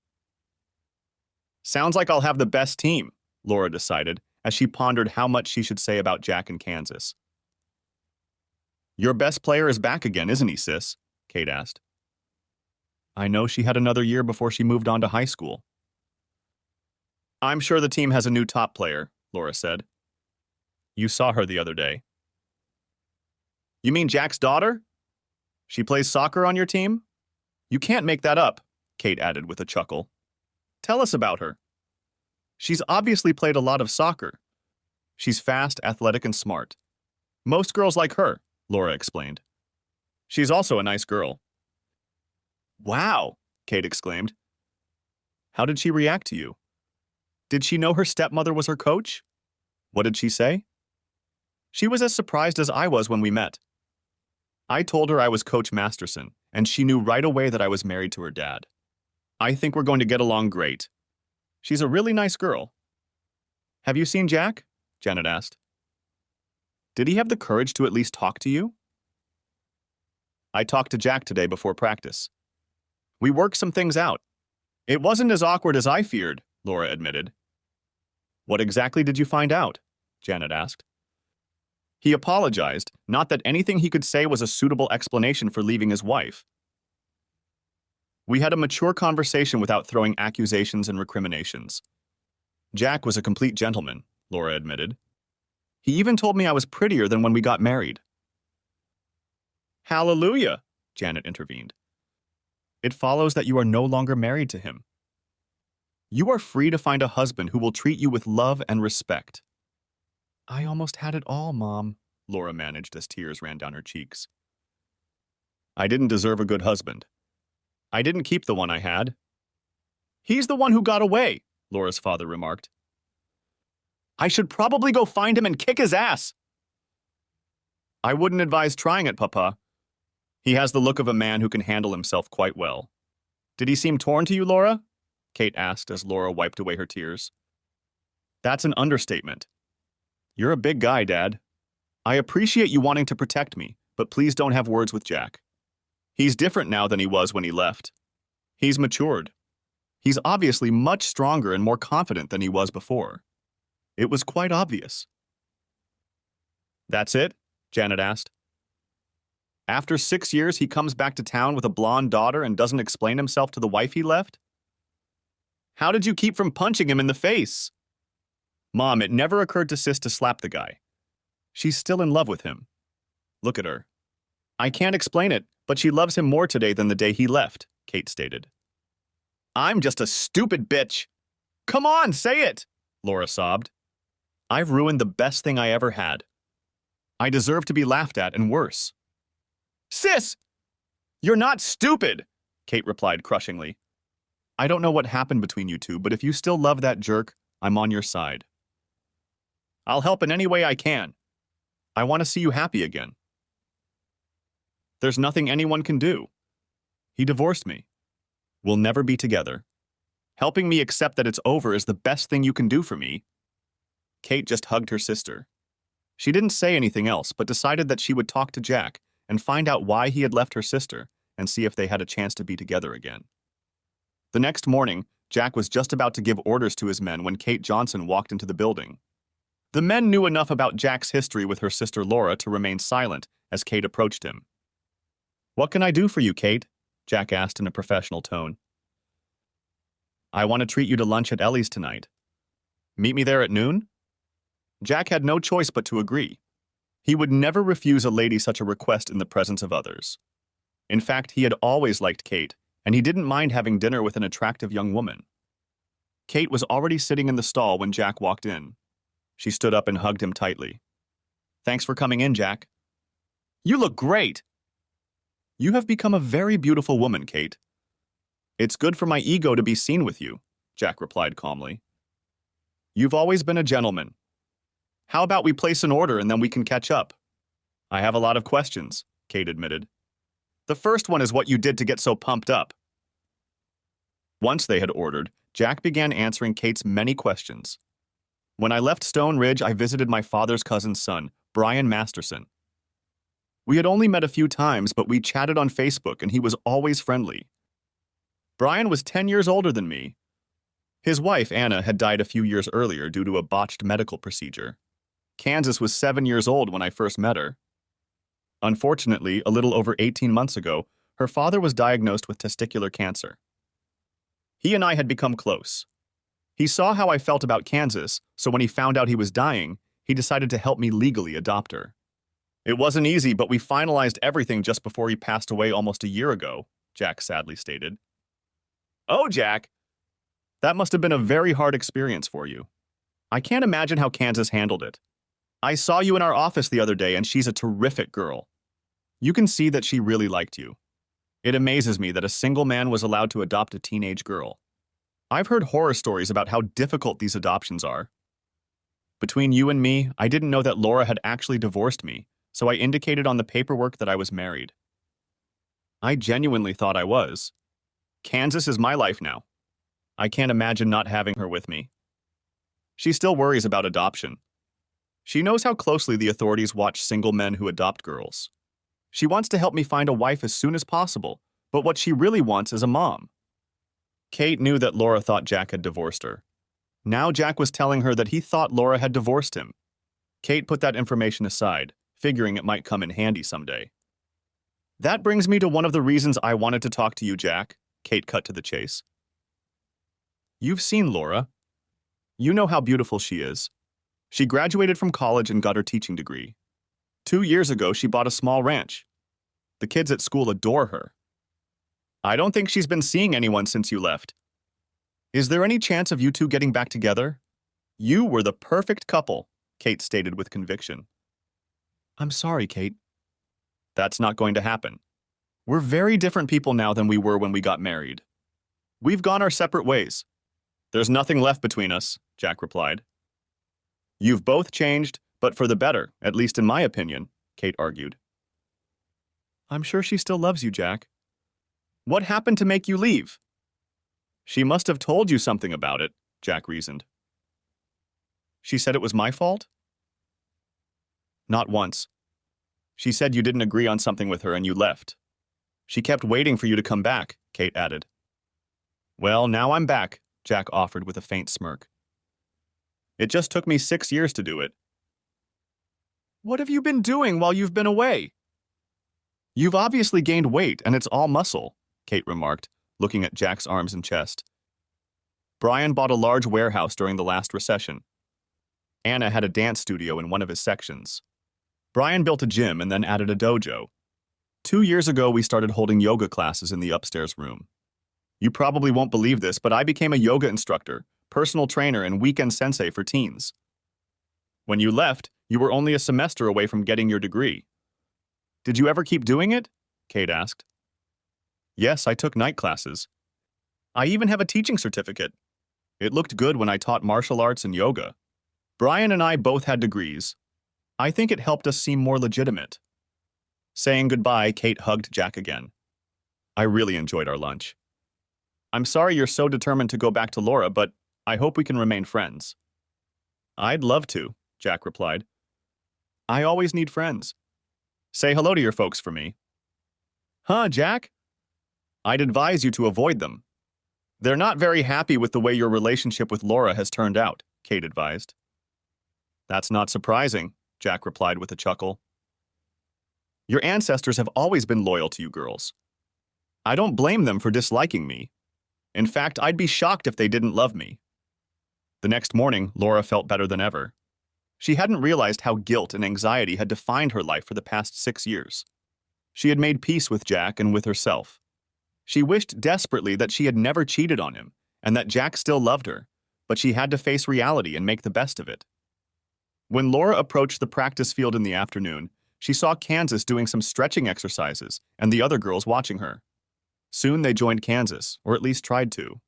Sounds like I'll have the best team, Laura decided, as she pondered how much she should say about Jack and Kansas. Your best player is back again, isn't he, sis? Kate asked. I know she had another year before she moved on to high school. I'm sure the team has a new top player, Laura said. You saw her the other day. You mean Jack's daughter? She plays soccer on your team? You can't make that up, Kate added with a chuckle. Tell us about her. She's obviously played a lot of soccer. She's fast, athletic, and smart. Most girls like her, Laura explained. She's also a nice girl. Wow, Kate exclaimed. How did she react to you? Did she know her stepmother was her coach? What did she say? She was as surprised as I was when we met. I told her I was Coach Masterson, and she knew right away that I was married to her dad. I think we're going to get along great. She's a really nice girl. Have you seen Jack? Janet asked. Did he have the courage to at least talk to you? I talked to Jack today before practice. We worked some things out. It wasn't as awkward as I feared, Laura admitted. What exactly did you find out? Janet asked. He apologized, not that anything he could say was a suitable explanation for leaving his wife. We had a mature conversation without throwing accusations and recriminations. Jack was a complete gentleman, Laura admitted. He even told me I was prettier than when we got married. Hallelujah, Janet intervened. It follows that you are no longer married to him. You are free to find a husband who will treat you with love and respect. I almost had it all, Mom, Laura managed as tears ran down her cheeks. I didn't deserve a good husband. I didn't keep the one I had. He's the one who got away, Laura's father remarked. I should probably go find him and kick his ass. I wouldn't advise trying it, Papa. He has the look of a man who can handle himself quite well. Did he seem torn to you, Laura? Kate asked as Laura wiped away her tears. That's an understatement. You're a big guy, Dad. I appreciate you wanting to protect me, but please don't have words with Jack. He's different now than he was when he left. He's matured. He's obviously much stronger and more confident than he was before. It was quite obvious. That's it? Janet asked. After 6 years, he comes back to town with a blonde daughter and doesn't explain himself to the wife he left? How did you keep from punching him in the face? Mom, it never occurred to Sis to slap the guy. She's still in love with him. Look at her. I can't explain it, but she loves him more today than the day he left, Kate stated. I'm just a stupid bitch. Come on, say it, Laura sobbed. I've ruined the best thing I ever had. I deserve to be laughed at and worse. Sis! You're not stupid, Kate replied crushingly. I don't know what happened between you two, but if you still love that jerk, I'm on your side. I'll help in any way I can. I want to see you happy again. There's nothing anyone can do. He divorced me. We'll never be together. Helping me accept that it's over is the best thing you can do for me. Kate just hugged her sister. She didn't say anything else, but decided that she would talk to Jack and find out why he had left her sister and see if they had a chance to be together again. The next morning, Jack was just about to give orders to his men when Kate Johnson walked into the building. The men knew enough about Jack's history with her sister Laura to remain silent as Kate approached him. What can I do for you, Kate? Jack asked in a professional tone. I want to treat you to lunch at Ellie's tonight. Meet me there at noon? Jack had no choice but to agree. He would never refuse a lady such a request in the presence of others. In fact, he had always liked Kate, and he didn't mind having dinner with an attractive young woman. Kate was already sitting in the stall when Jack walked in. She stood up and hugged him tightly. Thanks for coming in, Jack. You look great. You have become a very beautiful woman, Kate. It's good for my ego to be seen with you, Jack replied calmly. You've always been a gentleman. How about we place an order and then we can catch up? I have a lot of questions, Kate admitted. The first one is what you did to get so pumped up. Once they had ordered, Jack began answering Kate's many questions. When I left Stone Ridge, I visited my father's cousin's son, Brian Masterson. We had only met a few times, but we chatted on Facebook and he was always friendly. Brian was 10 years older than me. His wife, Anna, had died a few years earlier due to a botched medical procedure. Kansas was 7 years old when I first met her. Unfortunately, a little over 18 months ago, her father was diagnosed with testicular cancer. He and I had become close. He saw how I felt about Kansas, so when he found out he was dying, he decided to help me legally adopt her. It wasn't easy, but we finalized everything just before he passed away almost a year ago, Jack sadly stated. Oh, Jack, that must have been a very hard experience for you. I can't imagine how Kansas handled it. I saw you in our office the other day and she's a terrific girl. You can see that she really liked you. It amazes me that a single man was allowed to adopt a teenage girl. I've heard horror stories about how difficult these adoptions are. Between you and me, I didn't know that Laura had actually divorced me, so I indicated on the paperwork that I was married. I genuinely thought I was. Kansas is my life now. I can't imagine not having her with me. She still worries about adoption. She knows how closely the authorities watch single men who adopt girls. She wants to help me find a wife as soon as possible, but what she really wants is a mom. Kate knew that Laura thought Jack had divorced her. Now Jack was telling her that he thought Laura had divorced him. Kate put that information aside, figuring it might come in handy someday. That brings me to one of the reasons I wanted to talk to you, Jack, Kate cut to the chase. You've seen Laura. You know how beautiful she is. She graduated from college and got her teaching degree. 2 years ago, she bought a small ranch. The kids at school adore her. I don't think she's been seeing anyone since you left. Is there any chance of you two getting back together? You were the perfect couple, Kate stated with conviction. I'm sorry, Kate. That's not going to happen. We're very different people now than we were when we got married. We've gone our separate ways. There's nothing left between us, Jack replied. You've both changed, but for the better, at least in my opinion, Kate argued. I'm sure she still loves you, Jack. What happened to make you leave? She must have told you something about it, Jack reasoned. She said it was my fault? Not once. She said you didn't agree on something with her and you left. She kept waiting for you to come back, Kate added. Well, now I'm back, Jack offered with a faint smirk. It just took me 6 years to do it. What have you been doing while you've been away? You've obviously gained weight and it's all muscle, Kate remarked, looking at Jack's arms and chest. Brian bought a large warehouse during the last recession. Anna had a dance studio in one of his sections. Brian built a gym and then added a dojo. 2 years ago, we started holding yoga classes in the upstairs room. You probably won't believe this, but I became a yoga instructor, personal trainer, and weekend sensei for teens. When you left, you were only a semester away from getting your degree. Did you ever keep doing it? Kate asked. Yes, I took night classes. I even have a teaching certificate. It looked good when I taught martial arts and yoga. Brian and I both had degrees. I think it helped us seem more legitimate. Saying goodbye, Kate hugged Jack again. I really enjoyed our lunch. I'm sorry you're so determined to go back to Laura, but I hope we can remain friends. I'd love to, Jack replied. I always need friends. Say hello to your folks for me. Huh, Jack? I'd advise you to avoid them. They're not very happy with the way your relationship with Laura has turned out, Kate advised. That's not surprising, Jack replied with a chuckle. Your ancestors have always been loyal to you girls. I don't blame them for disliking me. In fact, I'd be shocked if they didn't love me. The next morning, Laura felt better than ever. She hadn't realized how guilt and anxiety had defined her life for the past 6 years. She had made peace with Jack and with herself. She wished desperately that she had never cheated on him and that Jack still loved her, but she had to face reality and make the best of it. When Laura approached the practice field in the afternoon, she saw Kansas doing some stretching exercises and the other girls watching her. Soon they joined Kansas, or at least tried to.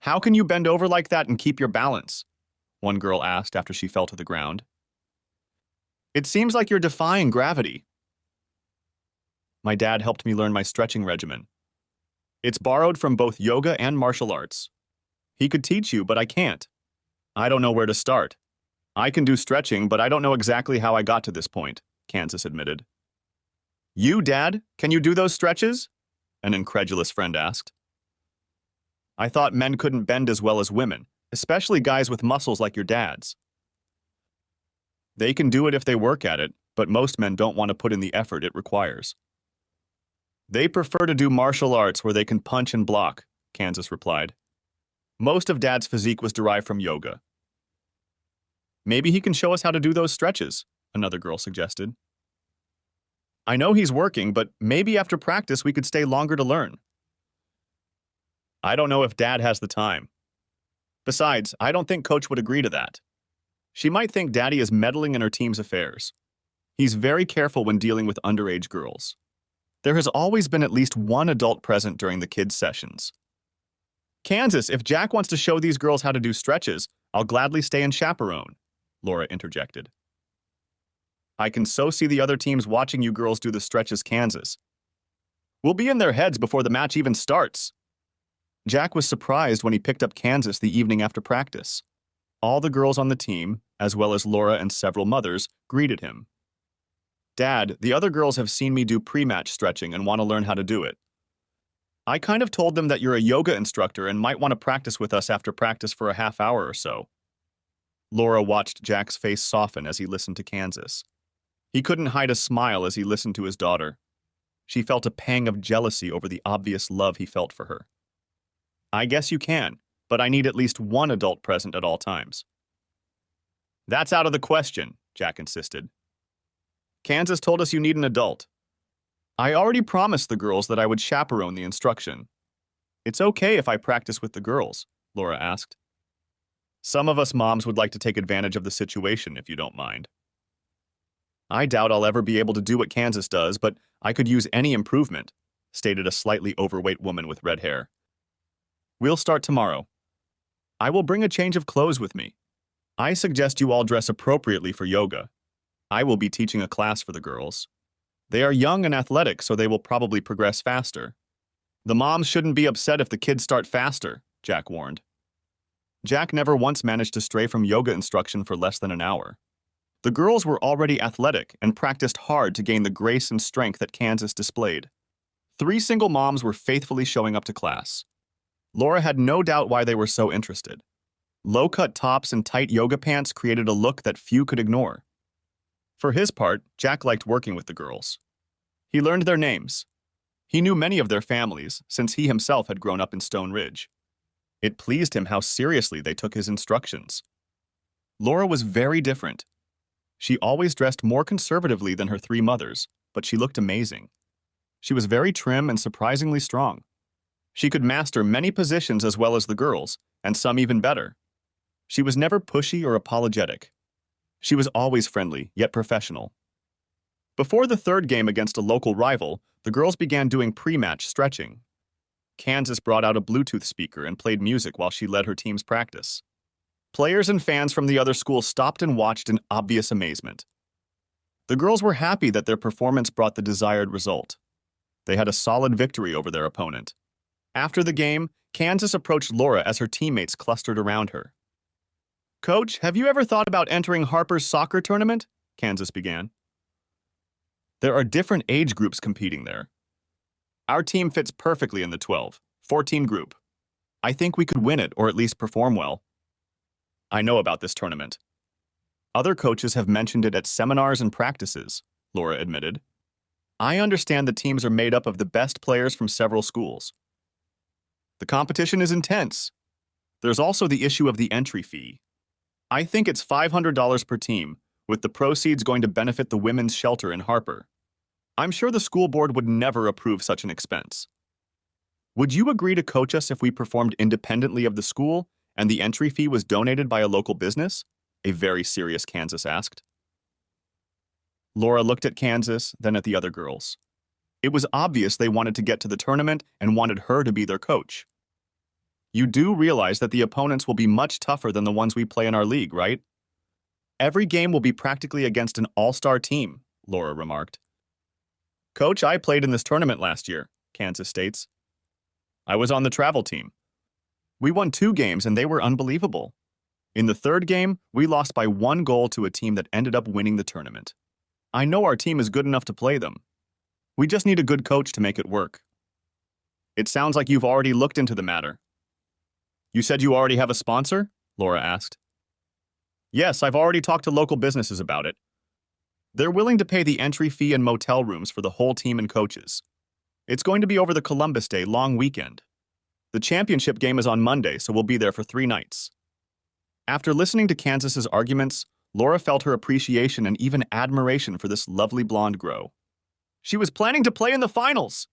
How can you bend over like that and keep your balance? One girl asked after she fell to the ground. It seems like you're defying gravity. My dad helped me learn my stretching regimen. It's borrowed from both yoga and martial arts. He could teach you, but I can't. I don't know where to start. I can do stretching, but I don't know exactly how I got to this point, Kansas admitted. You, Dad? Can you do those stretches? An incredulous friend asked. I thought men couldn't bend as well as women, especially guys with muscles like your dad's. They can do it if they work at it, but most men don't want to put in the effort it requires. They prefer to do martial arts where they can punch and block, Kansas replied. Most of Dad's physique was derived from yoga. Maybe he can show us how to do those stretches, another girl suggested. I know he's working, but maybe after practice we could stay longer to learn. I don't know if Dad has the time. Besides, I don't think Coach would agree to that. She might think Daddy is meddling in her team's affairs. He's very careful when dealing with underage girls. There has always been at least one adult present during the kids' sessions. Kansas, if Jack wants to show these girls how to do stretches, I'll gladly stay and chaperone, Laura interjected. I can so see the other teams watching you girls do the stretches, Kansas. We'll be in their heads before the match even starts, Jack was surprised when he picked up Kansas the evening after practice. All the girls on the team, as well as Laura and several mothers, greeted him. "Dad, the other girls have seen me do pre-match stretching and want to learn how to do it. I kind of told them that you're a yoga instructor and might want to practice with us after practice for a half hour or so." Laura watched Jack's face soften as he listened to Kansas. He couldn't hide a smile as he listened to his daughter. She felt a pang of jealousy over the obvious love he felt for her. "I guess you can, but I need at least one adult present at all times." "That's out of the question," Jack insisted. "Kansas told us you need an adult." "I already promised the girls that I would chaperone the instruction." "It's okay if I practice with the girls," Laura asked. "Some of us moms would like to take advantage of the situation, if you don't mind." "I doubt I'll ever be able to do what Kansas does, but I could use any improvement," stated a slightly overweight woman with red hair. "We'll start tomorrow. I will bring a change of clothes with me. I suggest you all dress appropriately for yoga. I will be teaching a class for the girls. They are young and athletic, so they will probably progress faster. The moms shouldn't be upset if the kids start faster," Jack warned. Jack never once managed to stray from yoga instruction for less than an hour. The girls were already athletic and practiced hard to gain the grace and strength that Kansas displayed. 3 single moms were faithfully showing up to class. Laura had no doubt why they were so interested. Low-cut tops and tight yoga pants created a look that few could ignore. For his part, Jack liked working with the girls. He learned their names. He knew many of their families, since he himself had grown up in Stone Ridge. It pleased him how seriously they took his instructions. Laura was very different. She always dressed more conservatively than her 3 mothers, but she looked amazing. She was very trim and surprisingly strong. She could master many positions as well as the girls, and some even better. She was never pushy or apologetic. She was always friendly, yet professional. Before the 3rd game against a local rival, the girls began doing pre-match stretching. Kansas brought out a Bluetooth speaker and played music while she led her team's practice. Players and fans from the other school stopped and watched in obvious amazement. The girls were happy that their performance brought the desired result. They had a solid victory over their opponent. After the game, Kansas approached Laura as her teammates clustered around her. "Coach, have you ever thought about entering Harper's soccer tournament?" Kansas began. "There are different age groups competing there. Our team fits perfectly in the 12-14 group. I think we could win it or at least perform well. I know about this tournament. Other coaches have mentioned it at seminars and practices," Laura admitted. "I understand the teams are made up of the best players from several schools. The competition is intense. There's also the issue of the entry fee. I think it's $500 per team, with the proceeds going to benefit the women's shelter in Harper. I'm sure the school board would never approve such an expense. Would you agree to coach us if we performed independently of the school and the entry fee was donated by a local business?" a very serious Kansas asked. Laura looked at Kansas, then at the other girls. It was obvious they wanted to get to the tournament and wanted her to be their coach. "You do realize that the opponents will be much tougher than the ones we play in our league, right?" "Every game will be practically against an all-star team," Laura remarked. "Coach, I played in this tournament last year," Kansas states. "I was on the travel team. We won 2 games and they were unbelievable. In the 3rd game, we lost by 1 goal to a team that ended up winning the tournament. I know our team is good enough to play them. We just need a good coach to make it work." "It sounds like you've already looked into the matter." "You said you already have a sponsor?" Laura asked. "Yes, I've already talked to local businesses about it. They're willing to pay the entry fee and motel rooms for the whole team and coaches. It's going to be over the Columbus Day long weekend. The championship game is on Monday, so we'll be there for 3 nights." After listening to Kansas's arguments, Laura felt her appreciation and even admiration for this lovely blonde grow. She was planning to play in the finals!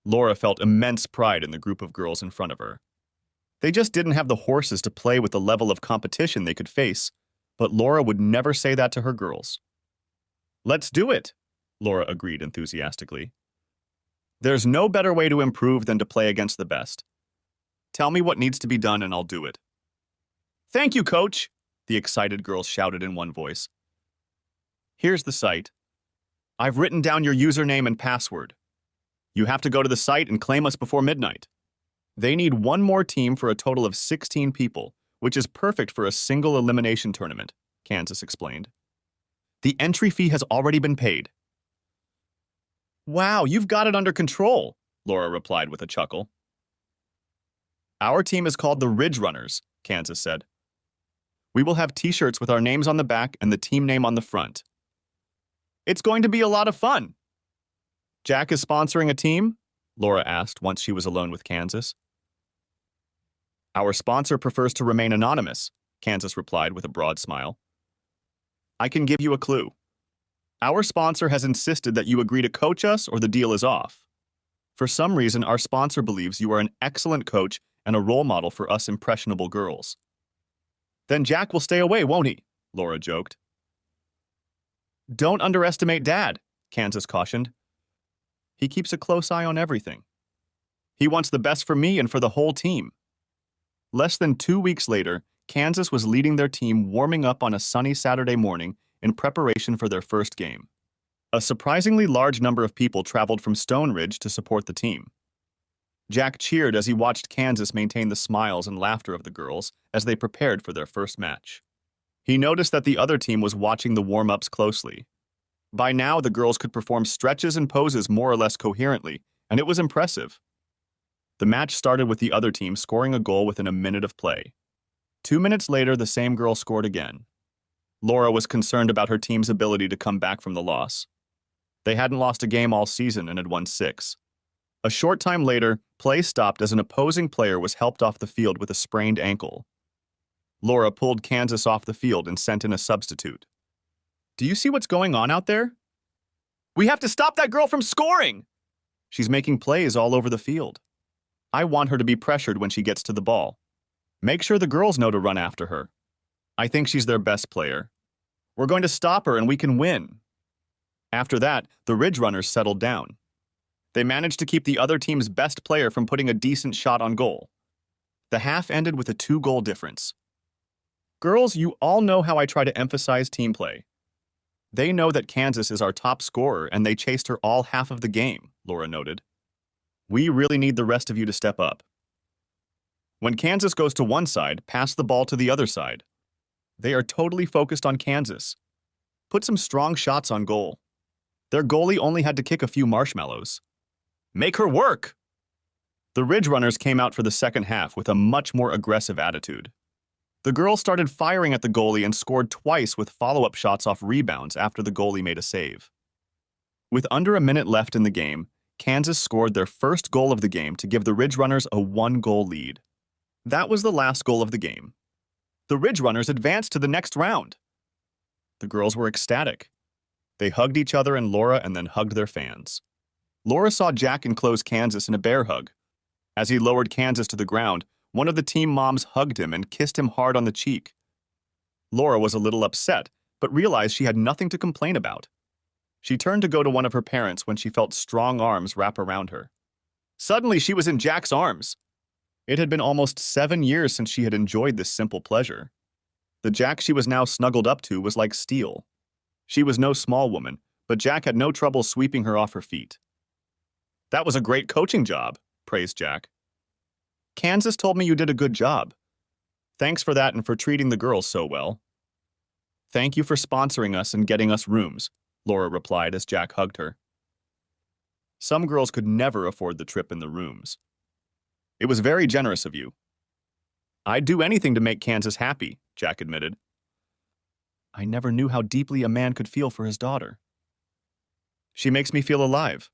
Laura felt immense pride in the group of girls in front of her. They just didn't have the horses to play with the level of competition they could face, but Laura would never say that to her girls. "Let's do it," Laura agreed enthusiastically. "There's no better way to improve than to play against the best. Tell me what needs to be done and I'll do it." "Thank you, Coach," the excited girls shouted in one voice. "Here's the site. I've written down your username and password. You have to go to the site and claim us before midnight. They need one more team for a total of 16 people, which is perfect for a single elimination tournament, Kansas explained. The entry fee has already been paid. Wow, you've got it under control, Laura replied with a chuckle. Our team is called the Ridge Runners, Kansas said. We will have t-shirts with our names on the back and the team name on the front. It's going to be a lot of fun. Jack is sponsoring a team? Laura asked once she was alone with Kansas. Our sponsor prefers to remain anonymous, Kansas replied with a broad smile. I can give you a clue. Our sponsor has insisted that you agree to coach us or the deal is off. For some reason, our sponsor believes you are an excellent coach and a role model for us impressionable girls. Then Jack will stay away, won't he? Laura joked. Don't underestimate Dad, Kansas cautioned. He keeps a close eye on everything. He wants the best for me and for the whole team. Less than 2 weeks later, Kansas was leading their team warming up on a sunny Saturday morning in preparation for their first game. A surprisingly large number of people traveled from Stone Ridge to support the team. Jack cheered as he watched Kansas maintain the smiles and laughter of the girls as they prepared for their first match. He noticed that the other team was watching the warm-ups closely. By now, the girls could perform stretches and poses more or less coherently, and it was impressive. The match started with the other team scoring a goal within a minute of play. 2 minutes later, the same girl scored again. Laura was concerned about her team's ability to come back from the loss. They hadn't lost a game all season and had won 6. A short time later, play stopped as an opposing player was helped off the field with a sprained ankle. Laura pulled Kansas off the field and sent in a substitute. Do you see what's going on out there? We have to stop that girl from scoring! She's making plays all over the field. I want her to be pressured when she gets to the ball. Make sure the girls know to run after her. I think she's their best player. We're going to stop her and we can win. After that, the Ridge Runners settled down. They managed to keep the other team's best player from putting a decent shot on goal. The half ended with a 2-goal difference. Girls, you all know how I try to emphasize team play. They know that Kansas is our top scorer and they chased her all half of the game, Laura noted. We really need the rest of you to step up. When Kansas goes to one side, pass the ball to the other side. They are totally focused on Kansas. Put some strong shots on goal. Their goalie only had to kick a few marshmallows. Make her work! The Ridge Runners came out for the second half with a much more aggressive attitude. The girls started firing at the goalie and scored twice with follow-up shots off rebounds after the goalie made a save. With under a minute left in the game, Kansas scored their first goal of the game to give the Ridge Runners a 1-goal lead. That was the last goal of the game. The Ridge Runners advanced to the next round. The girls were ecstatic. They hugged each other and Laura and then hugged their fans. Laura saw Jack enclose Kansas in a bear hug. As he lowered Kansas to the ground, one of the team moms hugged him and kissed him hard on the cheek. Laura was a little upset, but realized she had nothing to complain about. She turned to go to one of her parents when she felt strong arms wrap around her. Suddenly, she was in Jack's arms. It had been almost 7 years since she had enjoyed this simple pleasure. The Jack she was now snuggled up to was like steel. She was no small woman, but Jack had no trouble sweeping her off her feet. That was a great coaching job, praised Jack. Kansas told me you did a good job. Thanks for that and for treating the girls so well. Thank you for sponsoring us and getting us rooms, Laura replied as Jack hugged her. Some girls could never afford the trip in the rooms. It was very generous of you. I'd do anything to make Kansas happy, Jack admitted. I never knew how deeply a man could feel for his daughter. She makes me feel alive.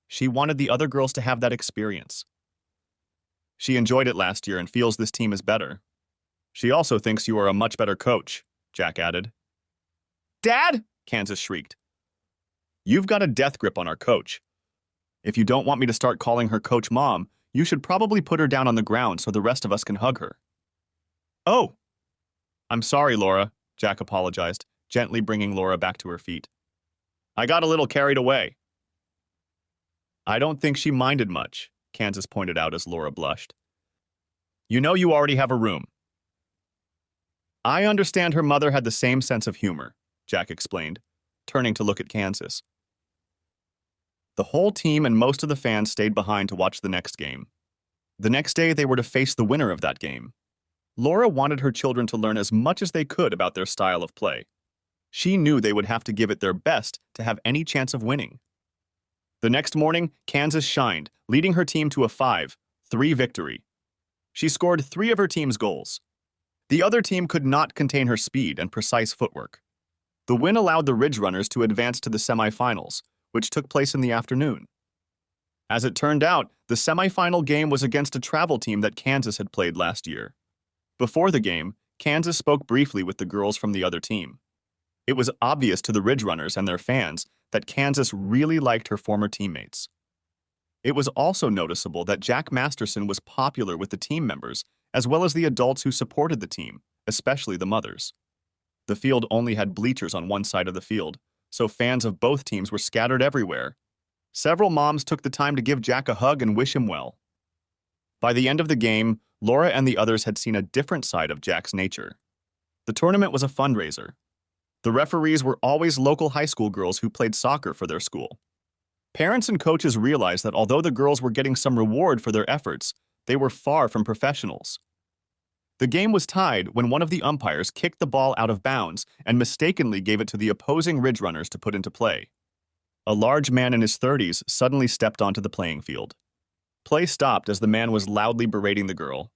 She wanted the other girls to have that experience. She enjoyed it last year and feels this team is better. She also thinks you are a much better coach, Jack added. Dad! Kansas shrieked. You've got a death grip on our coach. If you don't want me to start calling her Coach Mom, you should probably put her down on the ground so the rest of us can hug her. Oh! I'm sorry, Laura, Jack apologized, gently bringing Laura back to her feet. I got a little carried away. I don't think she minded much, Kansas pointed out as Laura blushed. You know you already have a room. I understand her mother had the same sense of humor, Jack explained, turning to look at Kansas. The whole team and most of the fans stayed behind to watch the next game. The next day, they were to face the winner of that game. Laura wanted her children to learn as much as they could about their style of play. She knew they would have to give it their best to have any chance of winning. The next morning, Kansas shined, leading her team to a 5-3 victory. She scored 3 of her team's goals. The other team could not contain her speed and precise footwork. The win allowed the Ridge Runners to advance to the semifinals, which took place in the afternoon. As it turned out, the semifinal game was against a travel team that Kansas had played last year. Before the game, Kansas spoke briefly with the girls from the other team. It was obvious to the Ridge Runners and their fans that Kansas really liked her former teammates. It was also noticeable that Jack Masterson was popular with the team members, as well as the adults who supported the team, especially the mothers. The field only had bleachers on one side of the field, so fans of both teams were scattered everywhere. Several moms took the time to give Jack a hug and wish him well. By the end of the game, Laura and the others had seen a different side of Jack's nature. The tournament was a fundraiser. The referees were always local high school girls who played soccer for their school. Parents and coaches realized that although the girls were getting some reward for their efforts, they were far from professionals. The game was tied when one of the umpires kicked the ball out of bounds and mistakenly gave it to the opposing Ridge Runners to put into play. A large man in his 30s suddenly stepped onto the playing field. Play stopped as the man was loudly berating the girl.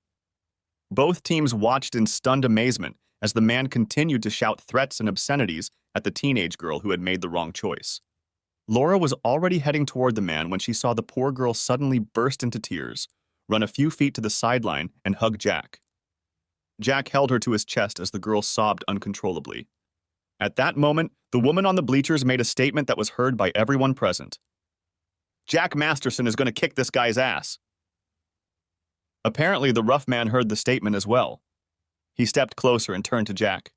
Both teams watched in stunned amazement as the man continued to shout threats and obscenities at the teenage girl who had made the wrong choice. Laura was already heading toward the man when she saw the poor girl suddenly burst into tears, run a few feet to the sideline, and hug Jack. Jack held her to his chest as the girl sobbed uncontrollably. At that moment, the woman on the bleachers made a statement that was heard by everyone present. "Jack Masterson is going to kick this guy's ass." Apparently, the rough man heard the statement as well. He stepped closer and turned to Jack.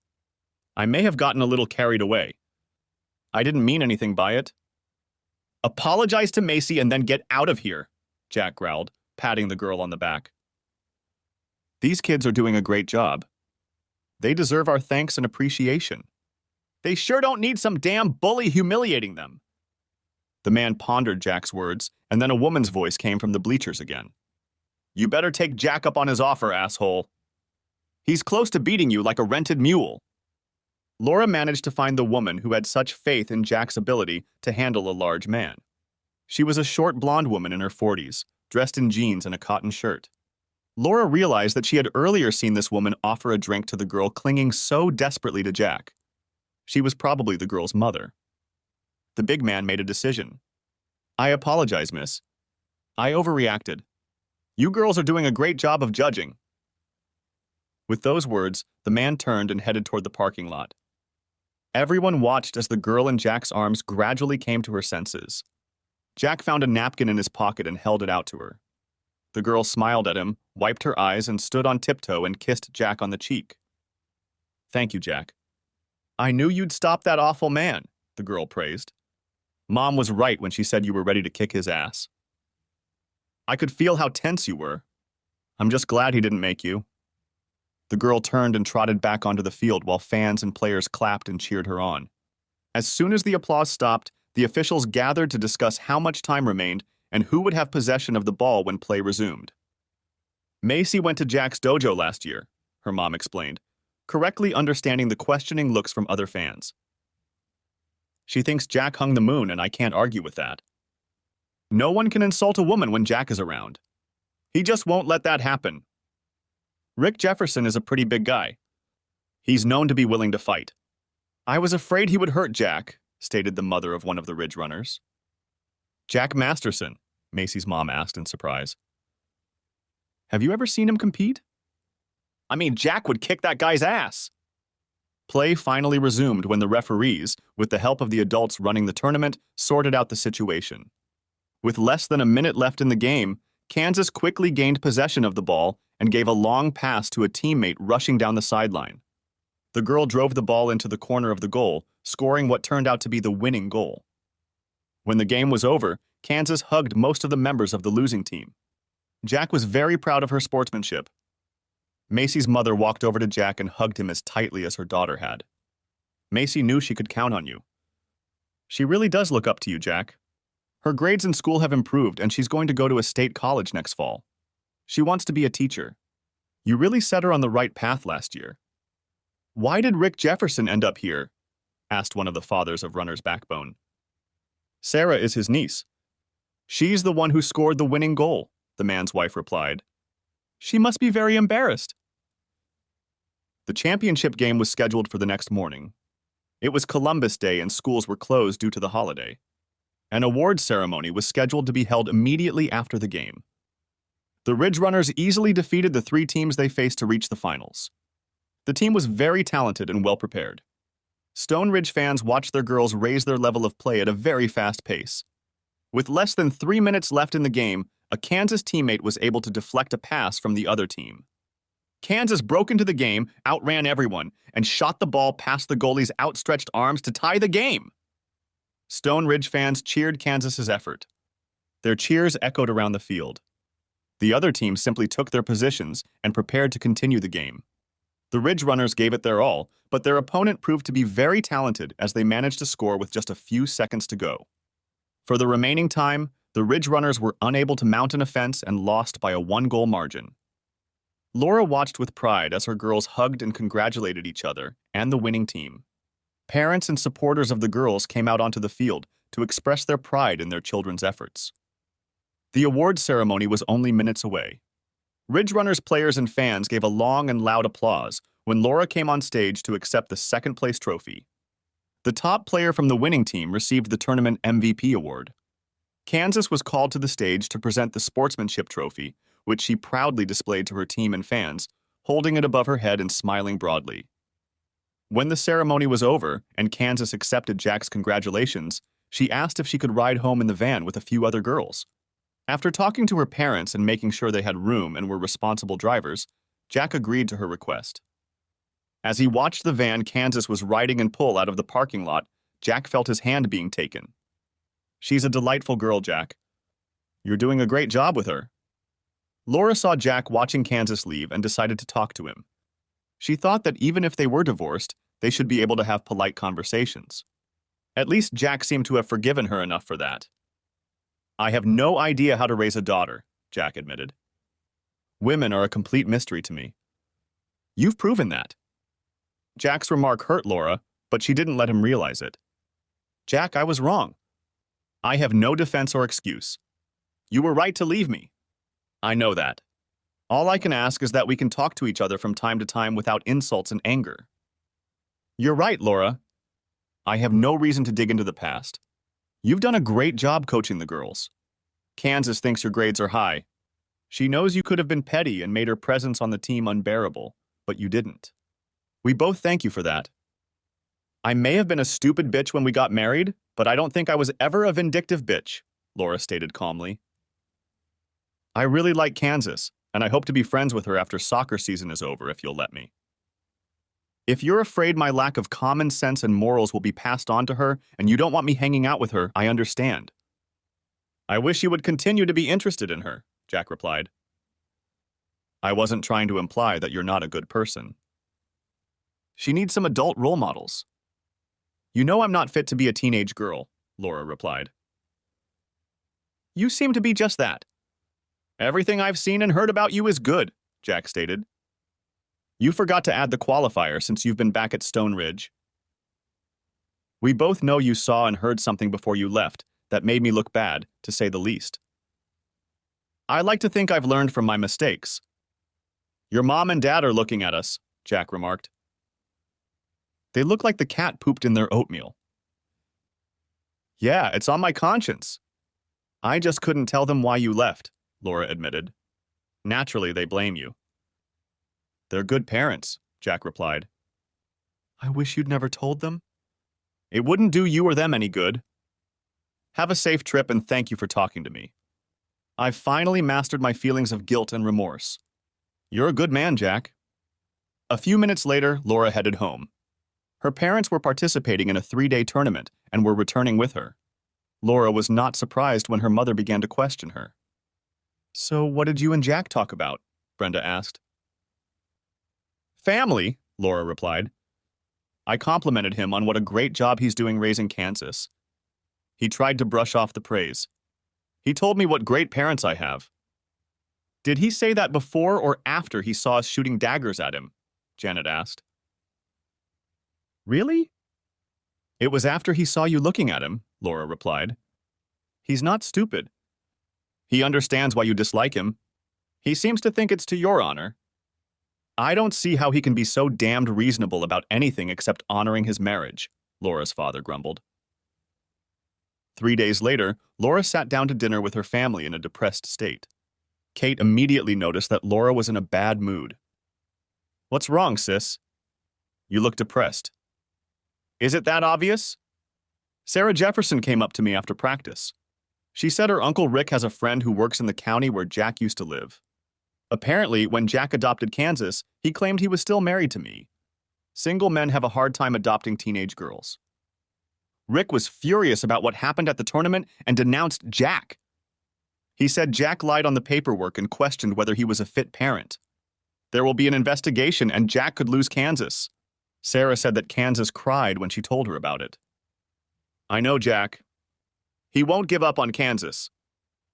"I may have gotten a little carried away. I didn't mean anything by it." "Apologize to Macy and then get out of here," Jack growled, patting the girl on the back. "These kids are doing a great job. They deserve our thanks and appreciation. They sure don't need some damn bully humiliating them." The man pondered Jack's words, and then a woman's voice came from the bleachers again. "You better take Jack up on his offer, asshole. He's close to beating you like a rented mule." Laura managed to find the woman who had such faith in Jack's ability to handle a large man. She was a short blonde woman in her 40s, dressed in jeans and a cotton shirt. Laura realized that she had earlier seen this woman offer a drink to the girl clinging so desperately to Jack. She was probably the girl's mother. The big man made a decision. "I apologize, miss. I overreacted. You girls are doing a great job of judging." With those words, the man turned and headed toward the parking lot. Everyone watched as the girl in Jack's arms gradually came to her senses. Jack found a napkin in his pocket and held it out to her. The girl smiled at him, wiped her eyes, and stood on tiptoe and kissed Jack on the cheek. "Thank you, Jack. I knew you'd stop that awful man," the girl praised. "Mom was right when she said you were ready to kick his ass. I could feel how tense you were. I'm just glad he didn't make you." The girl turned and trotted back onto the field while fans and players clapped and cheered her on. As soon as the applause stopped, the officials gathered to discuss how much time remained and who would have possession of the ball when play resumed. "Macy went to Jack's dojo last year," her mom explained, correctly understanding the questioning looks from other fans. "She thinks Jack hung the moon, and I can't argue with that. No one can insult a woman when Jack is around. He just won't let that happen. Rick Jefferson is a pretty big guy. He's known to be willing to fight. I was afraid he would hurt Jack," stated the mother of one of the Ridge Runners. "Jack Masterson?" Macy's mom asked in surprise. "Have you ever seen him compete?" "I mean, Jack would kick that guy's ass." Play finally resumed when the referees, with the help of the adults running the tournament, sorted out the situation. With less than a minute left in the game, Kansas quickly gained possession of the ball and gave a long pass to a teammate rushing down the sideline. The girl drove the ball into the corner of the goal, scoring what turned out to be the winning goal. When the game was over, Kansas hugged most of the members of the losing team. Jack was very proud of her sportsmanship. Macy's mother walked over to Jack and hugged him as tightly as her daughter had. "Macy knew she could count on you. She really does look up to you, Jack. Her grades in school have improved, and she's going to go to a state college next fall. She wants to be a teacher. You really set her on the right path last year. Why did Rick Jefferson end up here? Asked one of the fathers of Runner's Backbone. Sarah is his niece. She's the one who scored the winning goal, the man's wife replied. She must be very embarrassed. The championship game was scheduled for the next morning. It was Columbus Day and schools were closed due to the holiday. An awards ceremony was scheduled to be held immediately after the game. The Ridge Runners easily defeated the three teams they faced to reach the finals. The team was very talented and well prepared. Stone Ridge fans watched their girls raise their level of play at a very fast pace. With less than 3 minutes left in the game, a Kansas teammate was able to deflect a pass from the other team. Kansas broke into the game, outran everyone, and shot the ball past the goalie's outstretched arms to tie the game. Stone Ridge fans cheered Kansas's effort. Their cheers echoed around the field. The other team simply took their positions and prepared to continue the game. The Ridge Runners gave it their all, but their opponent proved to be very talented as they managed to score with just a few seconds to go. For the remaining time, the Ridge Runners were unable to mount an offense and lost by a 1-goal margin. Laura watched with pride as her girls hugged and congratulated each other and the winning team. Parents and supporters of the girls came out onto the field to express their pride in their children's efforts. The awards ceremony was only minutes away. Ridge Runners players and fans gave a long and loud applause when Laura came on stage to accept the second-place trophy. The top player from the winning team received the tournament MVP award. Kansas was called to the stage to present the sportsmanship trophy, which she proudly displayed to her team and fans, holding it above her head and smiling broadly. When the ceremony was over and Kansas accepted Jack's congratulations, she asked if she could ride home in the van with a few other girls. After talking to her parents and making sure they had room and were responsible drivers, Jack agreed to her request. As he watched the van Kansas was riding and pull out of the parking lot, Jack felt his hand being taken. She's a delightful girl, Jack. You're doing a great job with her. Laura saw Jack watching Kansas leave and decided to talk to him. She thought that even if they were divorced, they should be able to have polite conversations. At least Jack seemed to have forgiven her enough for that. I have no idea how to raise a daughter, Jack admitted. Women are a complete mystery to me. You've proven that. Jack's remark hurt Laura, but she didn't let him realize it. Jack, I was wrong. I have no defense or excuse. You were right to leave me. I know that. All I can ask is that we can talk to each other from time to time without insults and anger. You're right, Laura. I have no reason to dig into the past. You've done a great job coaching the girls. Kansas thinks your grades are high. She knows you could have been petty and made her presence on the team unbearable, but you didn't. We both thank you for that. I may have been a stupid bitch when we got married, but I don't think I was ever a vindictive bitch, Laura stated calmly. I really like Kansas, and I hope to be friends with her after soccer season is over if you'll let me. If you're afraid my lack of common sense and morals will be passed on to her and you don't want me hanging out with her, I understand. I wish you would continue to be interested in her, Jack replied. I wasn't trying to imply that you're not a good person. She needs some adult role models. You know I'm not fit to be a teenage girl, Laura replied. You seem to be just that. Everything I've seen and heard about you is good, Jack stated. You forgot to add the qualifier since you've been back at Stone Ridge. We both know you saw and heard something before you left that made me look bad, to say the least. I like to think I've learned from my mistakes. Your mom and dad are looking at us, Jack remarked. They look like the cat pooped in their oatmeal. Yeah, it's on my conscience. I just couldn't tell them why you left, Laura admitted. Naturally, they blame you. They're good parents, Jack replied. I wish you'd never told them. It wouldn't do you or them any good. Have a safe trip and thank you for talking to me. I've finally mastered my feelings of guilt and remorse. You're a good man, Jack. A few minutes later, Laura headed home. Her parents were participating in a 3-day tournament and were returning with her. Laura was not surprised when her mother began to question her. So what did you and Jack talk about? Brenda asked. Family, Laura replied. I complimented him on what a great job he's doing raising Kansas. He tried to brush off the praise. He told me what great parents I have. Did he say that before or after he saw us shooting daggers at him? Janet asked. Really? It was after he saw you looking at him, Laura replied. He's not stupid. He understands why you dislike him. He seems to think it's to your honor. I don't see how he can be so damned reasonable about anything except honoring his marriage, Laura's father grumbled. 3 days later, Laura sat down to dinner with her family in a depressed state. Kate immediately noticed that Laura was in a bad mood. What's wrong, sis? You look depressed. Is it that obvious? Sarah Jefferson came up to me after practice. She said her Uncle Rick has a friend who works in the county where Jack used to live. Apparently, when Jack adopted Kansas, he claimed he was still married to me. Single men have a hard time adopting teenage girls. Rick was furious about what happened at the tournament and denounced Jack. He said Jack lied on the paperwork and questioned whether he was a fit parent. There will be an investigation and Jack could lose Kansas. Sarah said that Kansas cried when she told her about it. I know Jack. He won't give up on Kansas.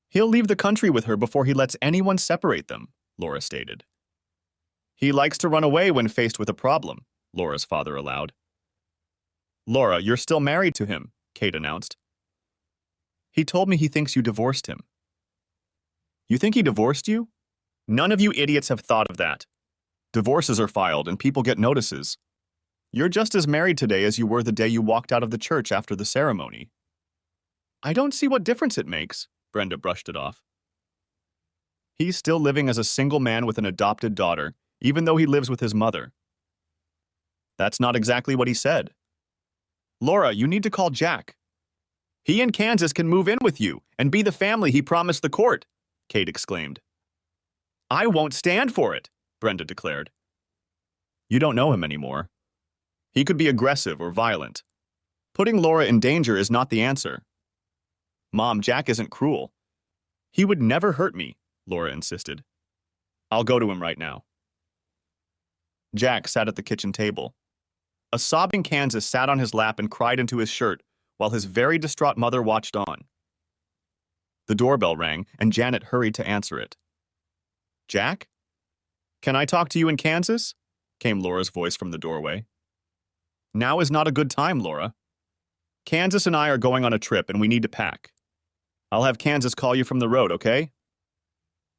He'll leave the country with her before he lets anyone separate them, Laura stated. He likes to run away when faced with a problem, Laura's father allowed. Laura, you're still married to him, Kate announced. He told me he thinks you divorced him. You think he divorced you? None of you idiots have thought of that. Divorces are filed and people get notices. You're just as married today as you were the day you walked out of the church after the ceremony. I don't see what difference it makes, Brenda brushed it off. He's still living as a single man with an adopted daughter, even though he lives with his mother. That's not exactly what he said. Laura, you need to call Jack. He and Kansas can move in with you and be the family he promised the court, Kate exclaimed. I won't stand for it, Brenda declared. You don't know him anymore. He could be aggressive or violent. Putting Laura in danger is not the answer. Mom, Jack isn't cruel. He would never hurt me, Laura insisted. I'll go to him right now. Jack sat at the kitchen table. A sobbing Kansas sat on his lap and cried into his shirt while his very distraught mother watched on. The doorbell rang and Janet hurried to answer it. Jack? Can I talk to you in Kansas? Came Laura's voice from the doorway. Now is not a good time, Laura. Kansas and I are going on a trip and we need to pack. I'll have Kansas call you from the road, okay?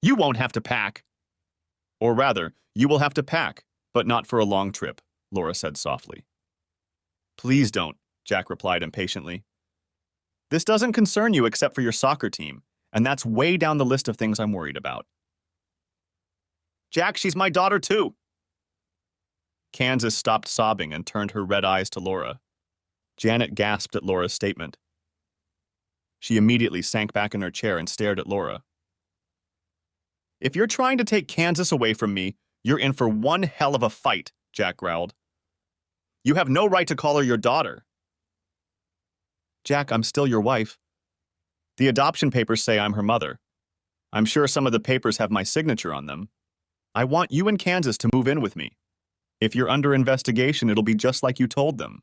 You won't have to pack. Or rather, you will have to pack, but not for a long trip, Laura said softly. Please don't, Jack replied impatiently. This doesn't concern you except for your soccer team, and that's way down the list of things I'm worried about. Jack, she's my daughter too. Kansas stopped sobbing and turned her red eyes to Laura. Janet gasped at Laura's statement. She immediately sank back in her chair and stared at Laura. If you're trying to take Kansas away from me, you're in for one hell of a fight, Jack growled. You have no right to call her your daughter. Jack, I'm still your wife. The adoption papers say I'm her mother. I'm sure some of the papers have my signature on them. I want you and Kansas to move in with me. If you're under investigation, it'll be just like you told them.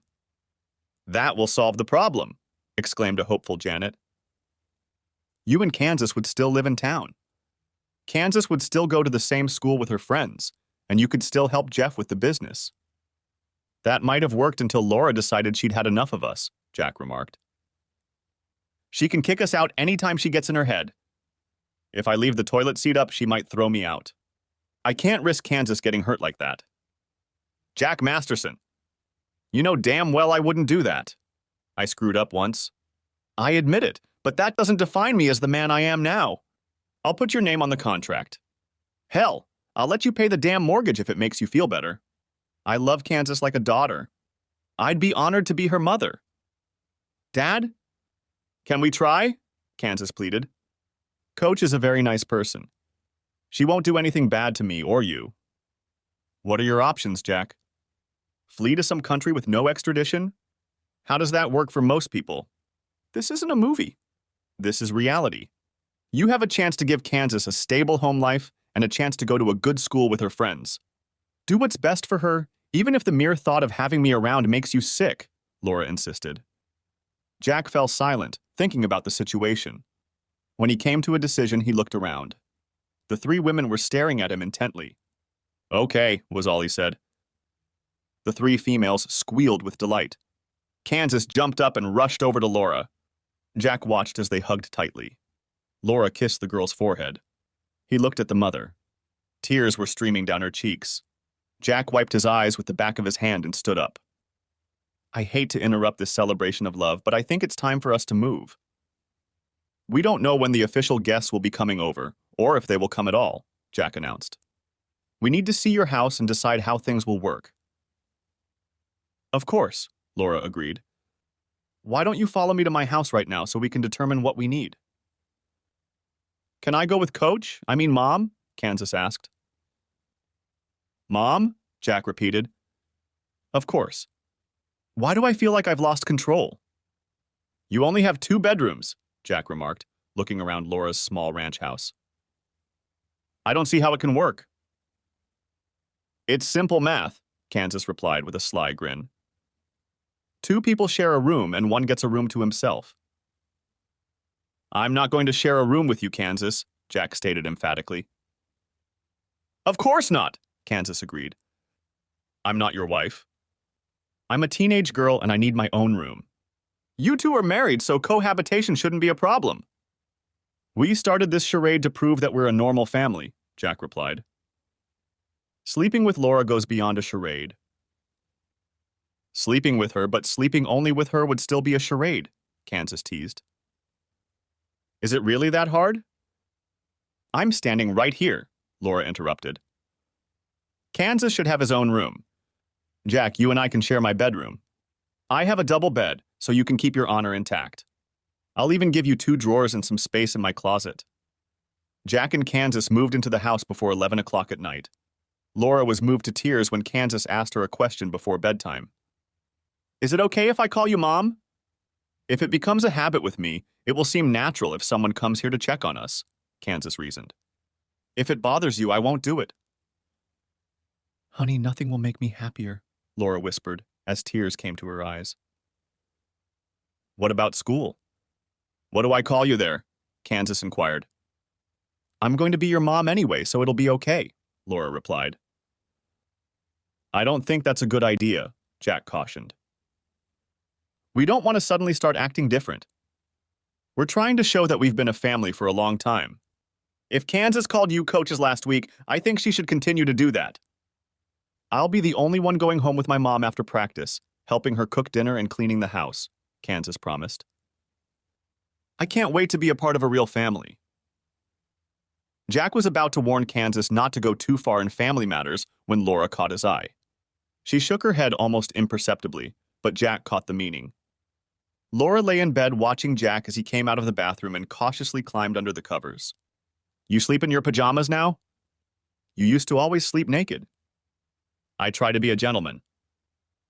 That will solve the problem, exclaimed a hopeful Janet. You and Kansas would still live in town. Kansas would still go to the same school with her friends, and you could still help Jeff with the business. That might have worked until Laura decided she'd had enough of us, Jack remarked. She can kick us out anytime she gets in her head. If I leave the toilet seat up, she might throw me out. I can't risk Kansas getting hurt like that. Jack Masterson. You know damn well I wouldn't do that. I screwed up once. I admit it, but that doesn't define me as the man I am now. I'll put your name on the contract. Hell, I'll let you pay the damn mortgage if it makes you feel better. I love Kansas like a daughter. I'd be honored to be her mother. Dad? Can we try? Kansas pleaded. Coach is a very nice person. She won't do anything bad to me or you. What are your options, Jack? Flee to some country with no extradition? How does that work for most people? This isn't a movie. This is reality. You have a chance to give Kansas a stable home life and a chance to go to a good school with her friends. Do what's best for her, even if the mere thought of having me around makes you sick, Laura insisted. Jack fell silent, thinking about the situation. When he came to a decision, he looked around. The three women were staring at him intently. "Okay," was all he said. The three females squealed with delight. Kansas jumped up and rushed over to Laura. Jack watched as they hugged tightly. Laura kissed the girl's forehead. He looked at the mother. Tears were streaming down her cheeks. Jack wiped his eyes with the back of his hand and stood up. "I hate to interrupt this celebration of love, but I think it's time for us to move. We don't know when the official guests will be coming over, or if they will come at all," Jack announced. "We need to see your house and decide how things will work." "Of course," Laura agreed. "Why don't you follow me to my house right now so we can determine what we need?" "Can I go with Mom?" Kansas asked. "Mom?" Jack repeated. "Of course. Why do I feel like I've lost control?" "You only have 2 bedrooms," Jack remarked, looking around Laura's small ranch house. "I don't see how it can work." "It's simple math," Kansas replied with a sly grin. 2 people share a room and one gets a room to himself. "I'm not going to share a room with you, Kansas," Jack stated emphatically. "Of course not," Kansas agreed. "I'm not your wife. I'm a teenage girl and I need my own room. You two are married, so cohabitation shouldn't be a problem." "We started this charade to prove that we're a normal family," Jack replied. "Sleeping with Laura goes beyond a charade." "Sleeping with her, but sleeping only with her would still be a charade," Kansas teased. "Is it really that hard?" "I'm standing right here," Laura interrupted. "Kansas should have his own room. Jack, you and I can share my bedroom. I have a double bed, so you can keep your honor intact. I'll even give you 2 drawers and some space in my closet." Jack and Kansas moved into the house before 11 o'clock at night. Laura was moved to tears when Kansas asked her a question before bedtime. "Is it okay if I call you Mom?" "If it becomes a habit with me, it will seem natural if someone comes here to check on us," Kansas reasoned. "If it bothers you, I won't do it." "Honey, nothing will make me happier," Laura whispered as tears came to her eyes. "What about school?" "What do I call you there?" Kansas inquired. "I'm going to be your mom anyway, so it'll be okay," Laura replied. "I don't think that's a good idea," Jack cautioned. "We don't want to suddenly start acting different. We're trying to show that we've been a family for a long time. If Kansas called you coaches last week, I think she should continue to do that. I'll be the only one going home with my mom after practice, helping her cook dinner and cleaning the house," Kansas promised. "I can't wait to be a part of a real family." Jack was about to warn Kansas not to go too far in family matters when Laura caught his eye. She shook her head almost imperceptibly, but Jack caught the meaning. Laura lay in bed watching Jack as he came out of the bathroom and cautiously climbed under the covers. "You sleep in your pajamas now? You used to always sleep naked." "I try to be a gentleman.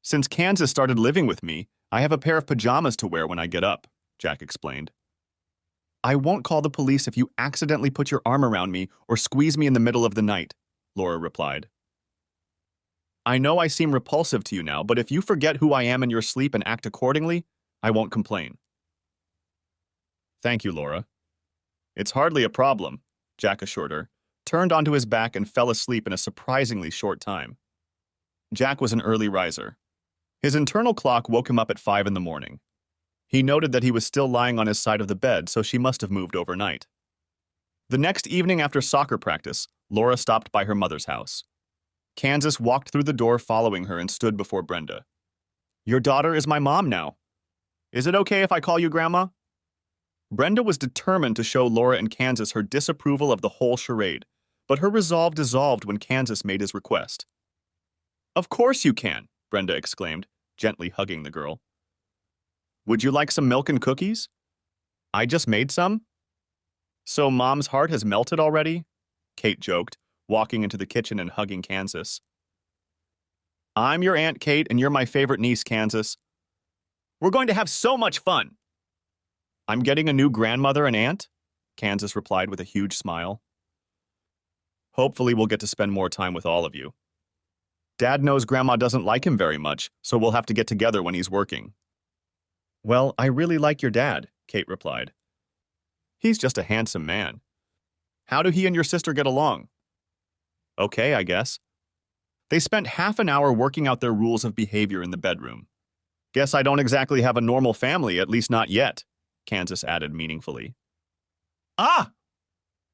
Since Kansas started living with me, I have a pair of pajamas to wear when I get up," Jack explained. "I won't call the police if you accidentally put your arm around me or squeeze me in the middle of the night," Laura replied. "I know I seem repulsive to you now, but if you forget who I am in your sleep and act accordingly, I won't complain." "Thank you, Laura." "It's hardly a problem," Jack assured her, turned onto his back and fell asleep in a surprisingly short time. Jack was an early riser. His internal clock woke him up at 5 in the morning. He noted that he was still lying on his side of the bed, so she must have moved overnight. The next evening after soccer practice, Laura stopped by her mother's house. Kansas walked through the door following her and stood before Brenda. "Your daughter is my mom now. Is it okay if I call you Grandma?" Brenda was determined to show Laura and Kansas her disapproval of the whole charade, but her resolve dissolved when Kansas made his request. "Of course you can," Brenda exclaimed, gently hugging the girl. "Would you like some milk and cookies?" "I just made some." "So Mom's heart has melted already?" Kate joked, walking into the kitchen and hugging Kansas. "I'm your Aunt Kate and you're my favorite niece, Kansas. We're going to have so much fun." "I'm getting a new grandmother and aunt?" Kansas replied with a huge smile. "Hopefully we'll get to spend more time with all of you. Dad knows Grandma doesn't like him very much, so we'll have to get together when he's working." "Well, I really like your dad," Kate replied. "He's just a handsome man." How do he and your sister get along? Okay, I guess. They spent half an hour working out their rules of behavior in the bedroom. Guess I don't exactly have a normal family, at least not yet, Kansas added meaningfully. Ah!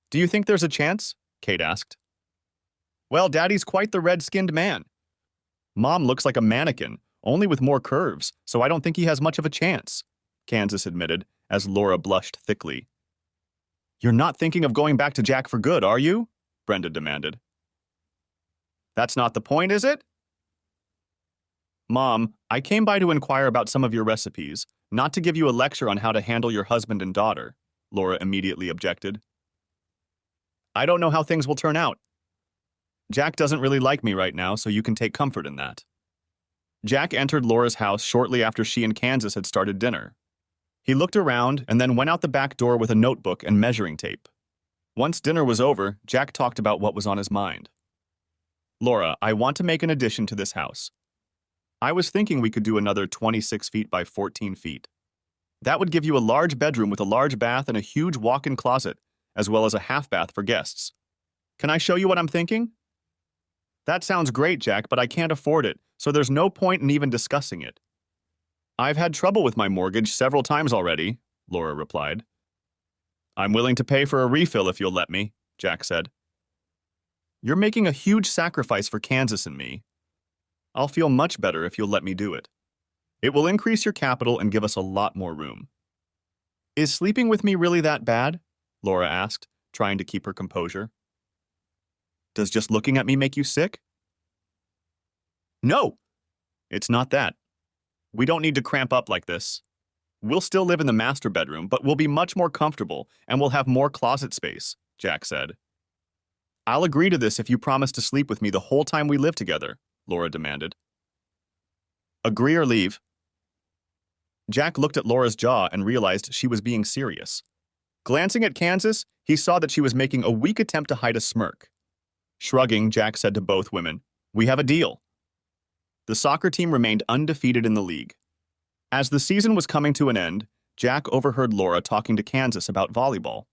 Do you think there's a chance? Kate asked. Well, Daddy's quite the red-skinned man. Mom looks like a mannequin, only with more curves, so I don't think he has much of a chance, Kansas admitted, as Laura blushed thickly. You're not thinking of going back to Jack for good, are you? Brenda demanded. That's not the point, is it? Mom, I came by to inquire about some of your recipes, not to give you a lecture on how to handle your husband and daughter, Laura immediately objected. I don't know how things will turn out. Jack doesn't really like me right now, so you can take comfort in that. Jack entered Laura's house shortly after she and Kansas had started dinner. He looked around and then went out the back door with a notebook and measuring tape. Once dinner was over, Jack talked about what was on his mind. Laura, I want to make an addition to this house. I was thinking we could do another 26 feet by 14 feet. That would give you a large bedroom with a large bath and a huge walk-in closet, as well as a half bath for guests. Can I show you what I'm thinking? That sounds great, Jack, but I can't afford it, so there's no point in even discussing it. I've had trouble with my mortgage several times already, Laura replied. I'm willing to pay for a refill if you'll let me, Jack said. You're making a huge sacrifice for Kansas and me. I'll feel much better if you'll let me do it. It will increase your capital and give us a lot more room. Is sleeping with me really that bad? Laura asked, trying to keep her composure. Does just looking at me make you sick? No, it's not that. We don't need to cramp up like this. We'll still live in the master bedroom, but we'll be much more comfortable and we'll have more closet space, Jack said. I'll agree to this if you promise to sleep with me the whole time we live together, Laura demanded. Agree or leave? Jack looked at Laura's jaw and realized she was being serious. Glancing at Kansas, he saw that she was making a weak attempt to hide a smirk. Shrugging, Jack said to both women, "We have a deal." The soccer team remained undefeated in the league. As the season was coming to an end, Jack overheard Laura talking to Kansas about volleyball.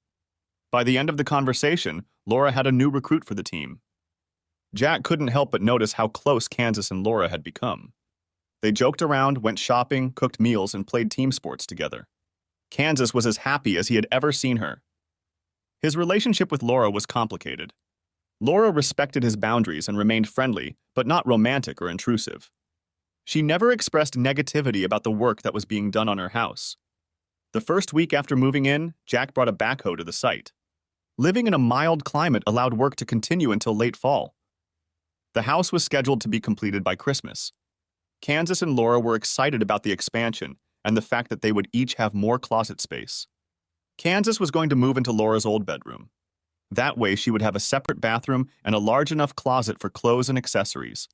By the end of the conversation, Laura had a new recruit for the team. Jack couldn't help but notice how close Kansas and Laura had become. They joked around, went shopping, cooked meals, and played team sports together. Kansas was as happy as he had ever seen her. His relationship with Laura was complicated. Laura respected his boundaries and remained friendly, but not romantic or intrusive. She never expressed negativity about the work that was being done on her house. The first week after moving in, Jack brought a backhoe to the site. Living in a mild climate allowed work to continue until late fall. The house was scheduled to be completed by Christmas. Kansas and Laura were excited about the expansion and the fact that they would each have more closet space. Kansas was going to move into Laura's old bedroom. That way she would have a separate bathroom and a large enough closet for clothes and accessories.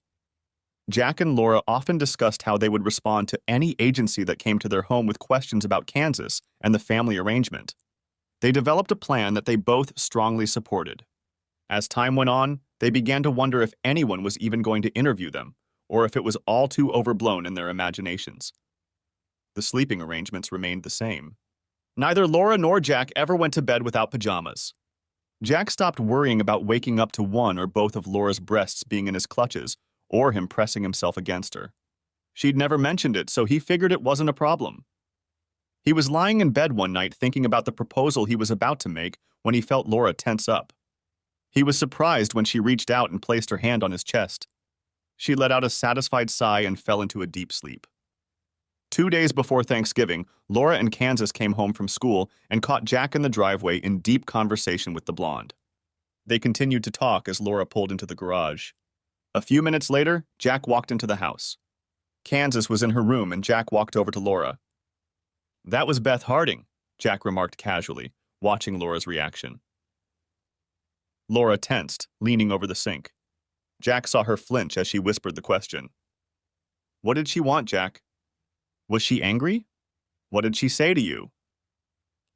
Jack and Laura often discussed how they would respond to any agency that came to their home with questions about Kansas and the family arrangement. They developed a plan that they both strongly supported. As time went on, they began to wonder if anyone was even going to interview them, or if it was all too overblown in their imaginations. The sleeping arrangements remained the same. Neither Laura nor Jack ever went to bed without pajamas. Jack stopped worrying about waking up to one or both of Laura's breasts being in his clutches, or him pressing himself against her. She'd never mentioned it, so he figured it wasn't a problem. He was lying in bed one night thinking about the proposal he was about to make when he felt Laura tense up. He was surprised when she reached out and placed her hand on his chest. She let out a satisfied sigh and fell into a deep sleep. 2 days before Thanksgiving, Laura and Kansas came home from school and caught Jack in the driveway in deep conversation with the blonde. They continued to talk as Laura pulled into the garage. A few minutes later, Jack walked into the house. Kansas was in her room and Jack walked over to Laura. "That was Beth Harding," Jack remarked casually, watching Laura's reaction. Laura tensed, leaning over the sink. Jack saw her flinch as she whispered the question. "What did she want, Jack? Was she angry? What did she say to you?"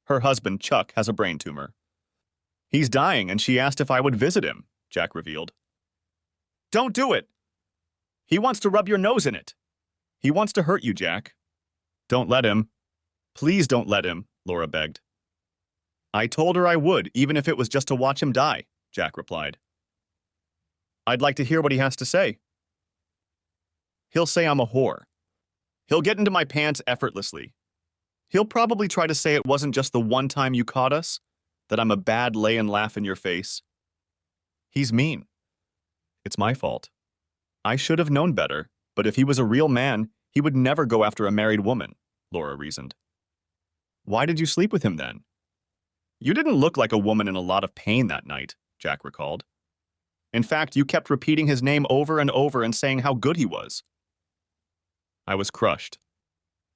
"Her husband, Chuck, has a brain tumor. He's dying and she asked if I would visit him," Jack revealed. "Don't do it! He wants to rub your nose in it. He wants to hurt you, Jack. Don't let him. Please don't let him," Laura begged. I told her I would, even if it was just to watch him die, Jack replied. I'd like to hear what he has to say. He'll say I'm a whore. He'll get into my pants effortlessly. He'll probably try to say it wasn't just the one time you caught us, that I'm a bad lay and laugh in your face. He's mean. It's my fault. I should have known better, but if he was a real man, he would never go after a married woman, Laura reasoned. Why did you sleep with him then? You didn't look like a woman in a lot of pain that night, Jack recalled. In fact, you kept repeating his name over and over and saying how good he was. I was crushed.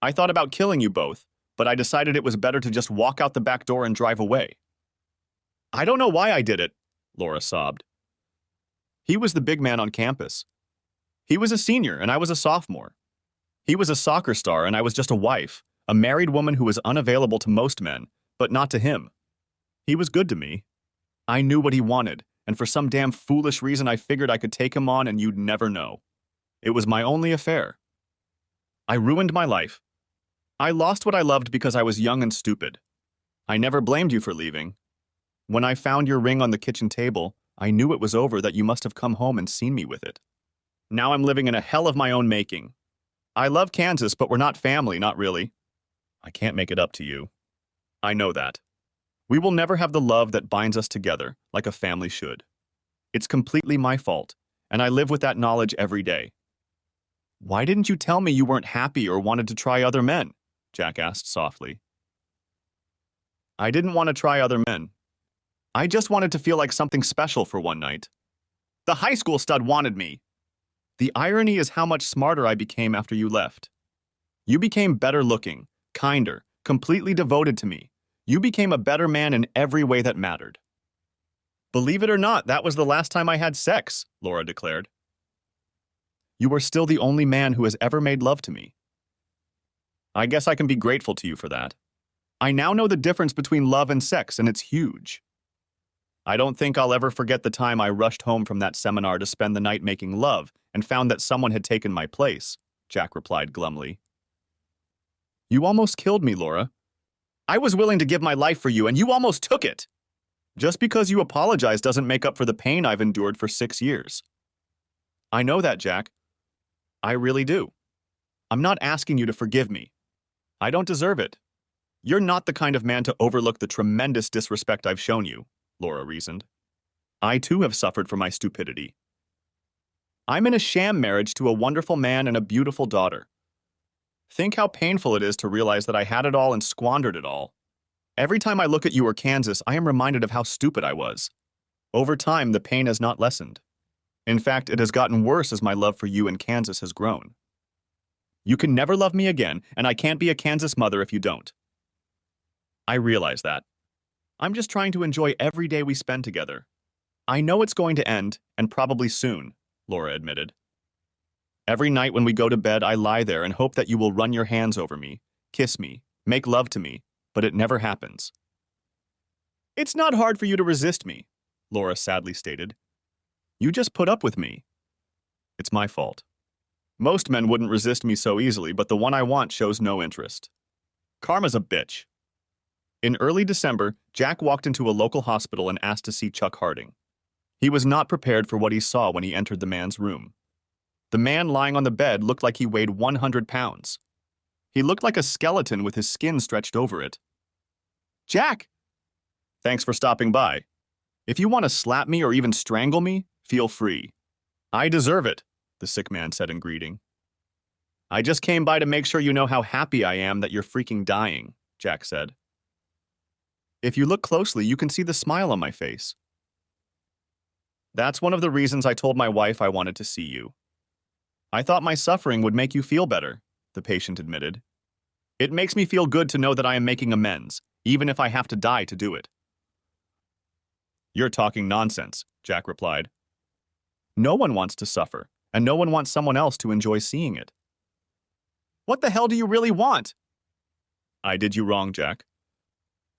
I thought about killing you both, but I decided it was better to just walk out the back door and drive away. I don't know why I did it, Laura sobbed. He was the big man on campus. He was a senior and I was a sophomore. He was a soccer star and I was just a wife, a married woman who was unavailable to most men, but not to him. He was good to me. I knew what he wanted, and for some damn foolish reason I figured I could take him on and you'd never know. It was my only affair. I ruined my life. I lost what I loved because I was young and stupid. I never blamed you for leaving. When I found your ring on the kitchen table, I knew it was over, that you must have come home and seen me with it. Now I'm living in a hell of my own making. I love Kansas, but we're not family, not really. I can't make it up to you. I know that. We will never have the love that binds us together, like a family should. It's completely my fault, and I live with that knowledge every day. Why didn't you tell me you weren't happy or wanted to try other men? Jack asked softly. I didn't want to try other men. I just wanted to feel like something special for one night. The high school stud wanted me. The irony is how much smarter I became after you left. You became better looking, kinder, completely devoted to me. You became a better man in every way that mattered. Believe it or not, that was the last time I had sex, Laura declared. You are still the only man who has ever made love to me. I guess I can be grateful to you for that. I now know the difference between love and sex, and it's huge. I don't think I'll ever forget the time I rushed home from that seminar to spend the night making love and found that someone had taken my place, Jack replied glumly. You almost killed me, Laura. I was willing to give my life for you, and you almost took it. Just because you apologize doesn't make up for the pain I've endured for 6 years. I know that, Jack. I really do. I'm not asking you to forgive me. I don't deserve it. You're not the kind of man to overlook the tremendous disrespect I've shown you, Laura reasoned. I too have suffered for my stupidity. I'm in a sham marriage to a wonderful man and a beautiful daughter. Think how painful it is to realize that I had it all and squandered it all. Every time I look at you or Kansas, I am reminded of how stupid I was. Over time, the pain has not lessened. In fact, it has gotten worse as my love for you and Kansas has grown. You can never love me again, and I can't be a Kansas mother if you don't. I realize that. I'm just trying to enjoy every day we spend together. I know it's going to end, and probably soon, Laura admitted. Every night when we go to bed, I lie there and hope that you will run your hands over me, kiss me, make love to me, but it never happens. It's not hard for you to resist me, Laura sadly stated. You just put up with me. It's my fault. Most men wouldn't resist me so easily, but the one I want shows no interest. Karma's a bitch. In early December, Jack walked into a local hospital and asked to see Chuck Harding. He was not prepared for what he saw when he entered the man's room. The man lying on the bed looked like he weighed 100 pounds. He looked like a skeleton with his skin stretched over it. Jack! Thanks for stopping by. If you want to slap me or even strangle me, feel free. I deserve it, the sick man said in greeting. I just came by to make sure you know how happy I am that you're freaking dying, Jack said. If you look closely, you can see the smile on my face. That's one of the reasons I told my wife I wanted to see you. I thought my suffering would make you feel better, the patient admitted. It makes me feel good to know that I am making amends, even if I have to die to do it. You're talking nonsense, Jack replied. No one wants to suffer, and no one wants someone else to enjoy seeing it. What the hell do you really want? I did you wrong, Jack.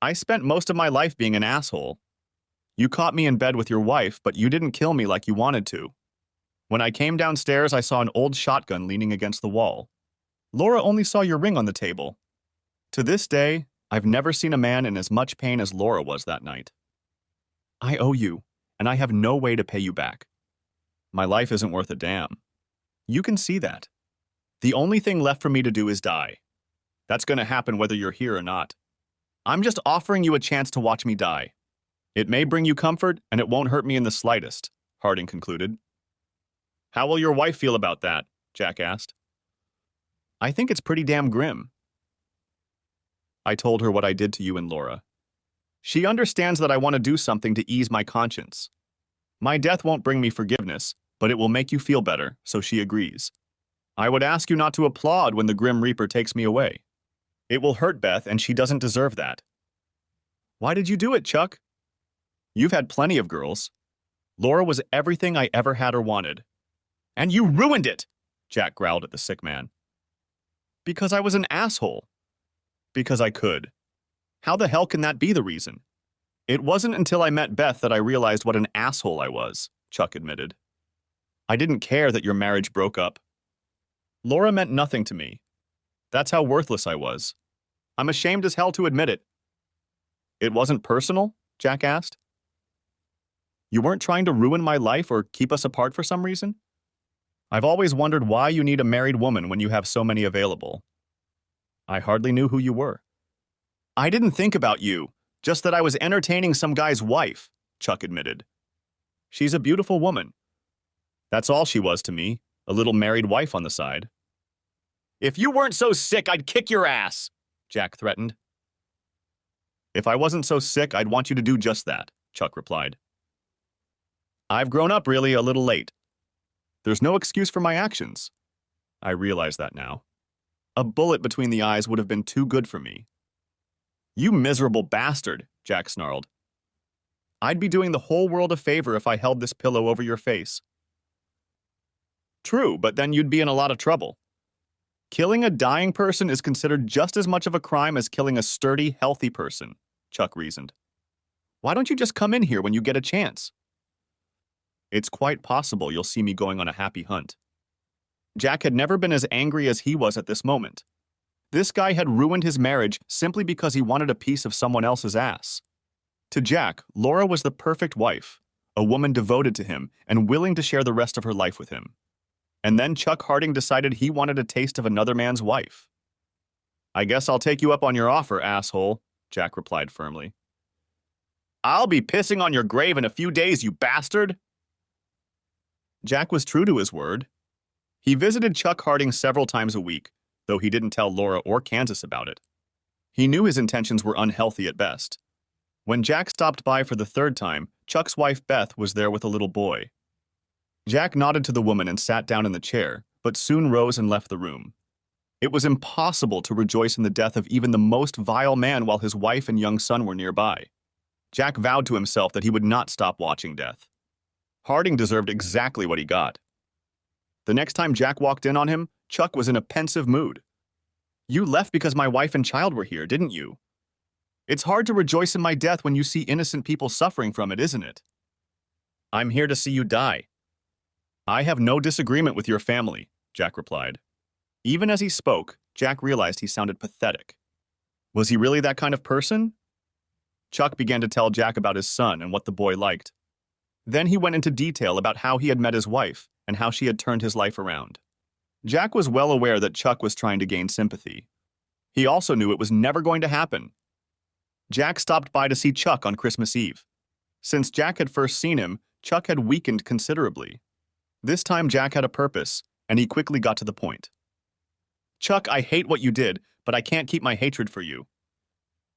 I spent most of my life being an asshole. You caught me in bed with your wife, but you didn't kill me like you wanted to. When I came downstairs, I saw an old shotgun leaning against the wall. Laura only saw your ring on the table. To this day, I've never seen a man in as much pain as Laura was that night. I owe you, and I have no way to pay you back. My life isn't worth a damn. You can see that. The only thing left for me to do is die. That's going to happen whether you're here or not. I'm just offering you a chance to watch me die. It may bring you comfort, and it won't hurt me in the slightest, Harding concluded. How will your wife feel about that? Jack asked. I think it's pretty damn grim. I told her what I did to you and Laura. She understands that I want to do something to ease my conscience. My death won't bring me forgiveness, but it will make you feel better, so she agrees. I would ask you not to applaud when the Grim Reaper takes me away. It will hurt Beth, and she doesn't deserve that. Why did you do it, Chuck? You've had plenty of girls. Laura was everything I ever had or wanted. And you ruined it, Jack growled at the sick man. Because I was an asshole. Because I could. How the hell can that be the reason? It wasn't until I met Beth that I realized what an asshole I was, Chuck admitted. I didn't care that your marriage broke up. Laura meant nothing to me. That's how worthless I was. I'm ashamed as hell to admit it. It wasn't personal? Jack asked. You weren't trying to ruin my life or keep us apart for some reason? I've always wondered why you need a married woman when you have so many available. I hardly knew who you were. I didn't think about you, just that I was entertaining some guy's wife, Chuck admitted. She's a beautiful woman. That's all she was to me, a little married wife on the side. If you weren't so sick, I'd kick your ass, Jack threatened. If I wasn't so sick, I'd want you to do just that, Chuck replied. I've grown up really a little late. There's no excuse for my actions. I realize that now. A bullet between the eyes would have been too good for me. You miserable bastard, Jack snarled. I'd be doing the whole world a favor if I held this pillow over your face. True, but then you'd be in a lot of trouble. Killing a dying person is considered just as much of a crime as killing a sturdy, healthy person, Chuck reasoned. Why don't you just come in here when you get a chance? It's quite possible you'll see me going on a happy hunt. Jack had never been as angry as he was at this moment. This guy had ruined his marriage simply because he wanted a piece of someone else's ass. To Jack, Laura was the perfect wife, a woman devoted to him and willing to share the rest of her life with him. And then Chuck Harding decided he wanted a taste of another man's wife. I guess I'll take you up on your offer, asshole, Jack replied firmly. I'll be pissing on your grave in a few days, you bastard! Jack was true to his word. He visited Chuck Harding several times a week, though he didn't tell Laura or Kansas about it. He knew his intentions were unhealthy at best. When Jack stopped by for the third time, Chuck's wife Beth was there with a little boy. Jack nodded to the woman and sat down in the chair, but soon rose and left the room. It was impossible to rejoice in the death of even the most vile man while his wife and young son were nearby. Jack vowed to himself that he would not stop watching death. Harding deserved exactly what he got. The next time Jack walked in on him, Chuck was in a pensive mood. You left because my wife and child were here, didn't you? It's hard to rejoice in my death when you see innocent people suffering from it, isn't it? I'm here to see you die. I have no disagreement with your family, Jack replied. Even as he spoke, Jack realized he sounded pathetic. Was he really that kind of person? Chuck began to tell Jack about his son and what the boy liked. Then he went into detail about how he had met his wife and how she had turned his life around. Jack was well aware that Chuck was trying to gain sympathy. He also knew it was never going to happen. Jack stopped by to see Chuck on Christmas Eve. Since Jack had first seen him, Chuck had weakened considerably. This time Jack had a purpose, and he quickly got to the point. Chuck, I hate what you did, but I can't keep my hatred for you.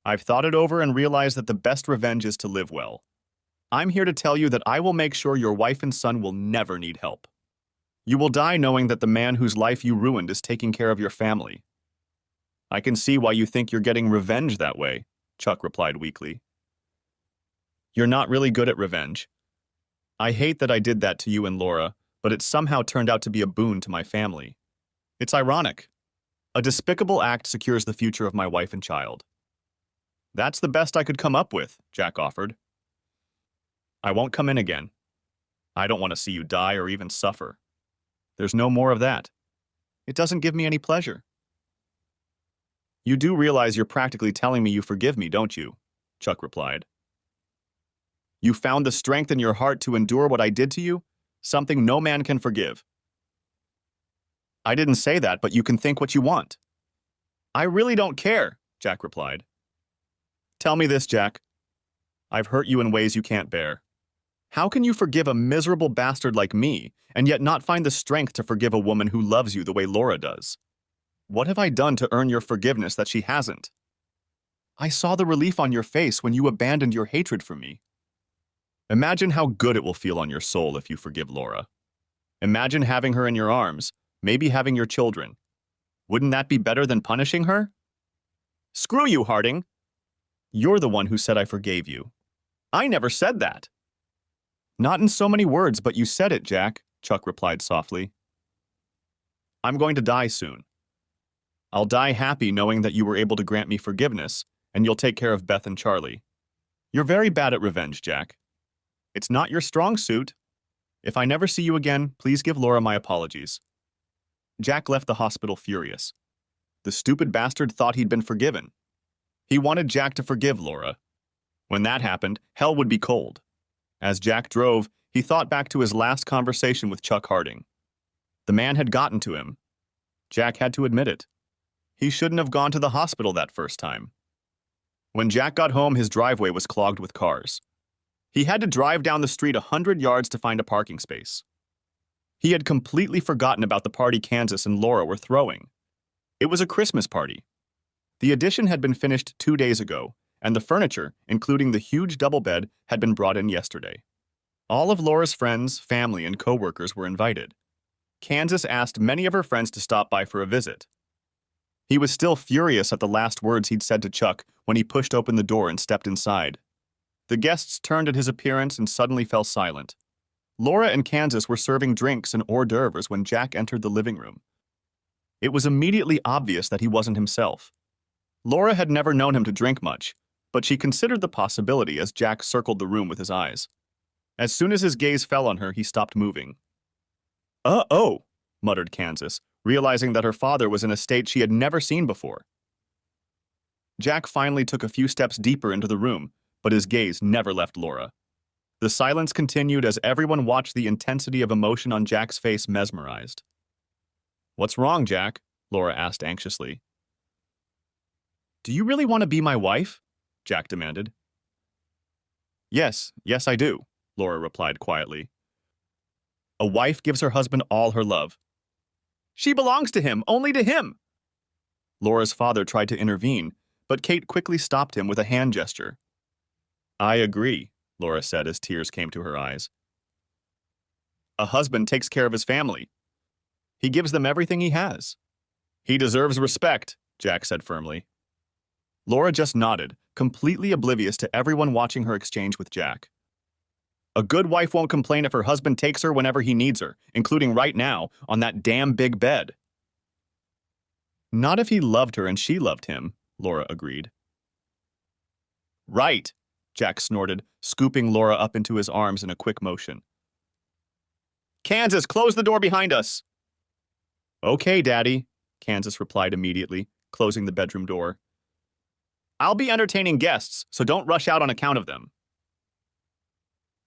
I've thought it over and realized that the best revenge is to live well. I'm here to tell you that I will make sure your wife and son will never need help. You will die knowing that the man whose life you ruined is taking care of your family. I can see why you think you're getting revenge that way, Chuck replied weakly. You're not really good at revenge. I hate that I did that to you and Laura, but it somehow turned out to be a boon to my family. It's ironic. A despicable act secures the future of my wife and child. That's the best I could come up with, Jack offered. I won't come in again. I don't want to see you die or even suffer. There's no more of that. It doesn't give me any pleasure. You do realize you're practically telling me you forgive me, don't you? Chuck replied. You found the strength in your heart to endure what I did to you? Something no man can forgive. I didn't say that, but you can think what you want. I really don't care, Jack replied. Tell me this, Jack. I've hurt you in ways you can't bear. How can you forgive a miserable bastard like me, and yet not find the strength to forgive a woman who loves you the way Laura does? What have I done to earn your forgiveness that she hasn't? I saw the relief on your face when you abandoned your hatred for me. Imagine how good it will feel on your soul if you forgive Laura. Imagine having her in your arms, maybe having your children. Wouldn't that be better than punishing her? Screw you, Harding. You're the one who said I forgave you. I never said that. Not in so many words, but you said it, Jack, Chuck replied softly. I'm going to die soon. I'll die happy knowing that you were able to grant me forgiveness, and you'll take care of Beth and Charlie. You're very bad at revenge, Jack. It's not your strong suit. If I never see you again, please give Laura my apologies. Jack left the hospital furious. The stupid bastard thought he'd been forgiven. He wanted Jack to forgive Laura. When that happened, hell would be cold. As Jack drove, he thought back to his last conversation with Chuck Harding. The man had gotten to him. Jack had to admit it. He shouldn't have gone to the hospital that first time. When Jack got home, his driveway was clogged with cars. He had to drive down the street 100 yards to find a parking space. He had completely forgotten about the party Kansas and Laura were throwing. It was a Christmas party. The addition had been finished 2 days ago, and the furniture, including the huge double bed, had been brought in yesterday. All of Laura's friends, family, and co-workers were invited. Kansas asked many of her friends to stop by for a visit. He was still furious at the last words he'd said to Chuck when he pushed open the door and stepped inside. The guests turned at his appearance and suddenly fell silent. Laura and Kansas were serving drinks and hors d'oeuvres when Jack entered the living room. It was immediately obvious that he wasn't himself. Laura had never known him to drink much, but she considered the possibility as Jack circled the room with his eyes. As soon as his gaze fell on her, he stopped moving. "Uh-oh," muttered Kansas, realizing that her father was in a state she had never seen before. Jack finally took a few steps deeper into the room, but his gaze never left Laura. The silence continued as everyone watched the intensity of emotion on Jack's face mesmerized. "What's wrong, Jack?" Laura asked anxiously. "Do you really want to be my wife?" Jack demanded. Yes, I do," Laura replied quietly. "A wife gives her husband all her love. She belongs to him, only to him." Laura's father tried to intervene, but Kate quickly stopped him with a hand gesture. "I agree," Laura said as tears came to her eyes. "A husband takes care of his family. He gives them everything he has. He deserves respect," Jack said firmly. Laura just nodded, completely oblivious to everyone watching her exchange with Jack. A good wife won't complain if her husband takes her whenever he needs her, including right now, on that damn big bed. Not if he loved her and she loved him, Laura agreed. Right, Jack snorted, scooping Laura up into his arms in a quick motion. Kansas, close the door behind us. Okay, Daddy, Kansas replied immediately, closing the bedroom door. I'll be entertaining guests, so don't rush out on account of them.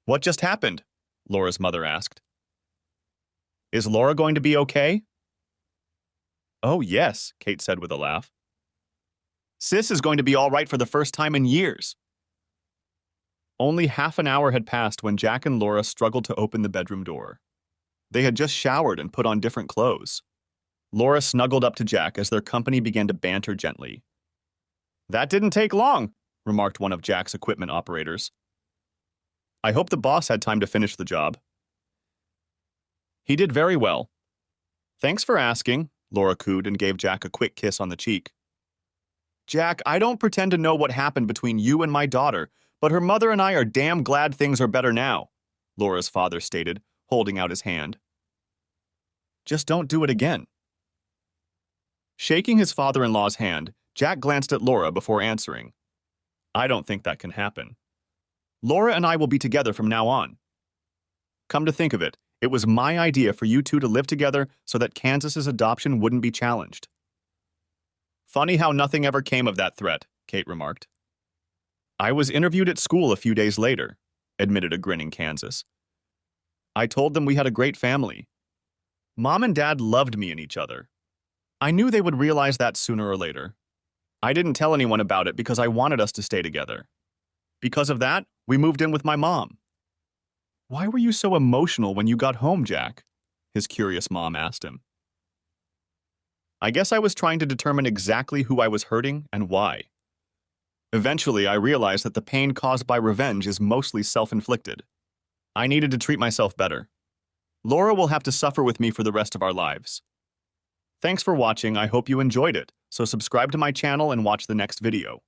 What just happened? Laura's mother asked. Is Laura going to be okay? Oh, yes, Kate said with a laugh. Sis is going to be all right for the first time in years. Only half an hour had passed when Jack and Laura struggled to open the bedroom door. They had just showered and put on different clothes. Laura snuggled up to Jack as their company began to banter gently. That didn't take long, remarked one of Jack's equipment operators. I hope the boss had time to finish the job. He did very well. Thanks for asking, Laura cooed and gave Jack a quick kiss on the cheek. Jack, I don't pretend to know what happened between you and my daughter, but her mother and I are damn glad things are better now, Laura's father stated, holding out his hand. Just don't do it again. Shaking his father-in-law's hand, Jack glanced at Laura before answering. I don't think that can happen. Laura and I will be together from now on. Come to think of it, it was my idea for you two to live together so that Kansas's adoption wouldn't be challenged. Funny how nothing ever came of that threat, Kate remarked. I was interviewed at school a few days later, admitted a grinning Kansas. I told them we had a great family. Mom and Dad loved me and each other. I knew they would realize that sooner or later. I didn't tell anyone about it because I wanted us to stay together. Because of that, we moved in with my mom. Why were you so emotional when you got home, Jack? His curious mom asked him. I guess I was trying to determine exactly who I was hurting and why. Eventually, I realized that the pain caused by revenge is mostly self-inflicted. I needed to treat myself better. Laura will have to suffer with me for the rest of our lives. Thanks for watching. I hope you enjoyed it, so subscribe to my channel and watch the next video.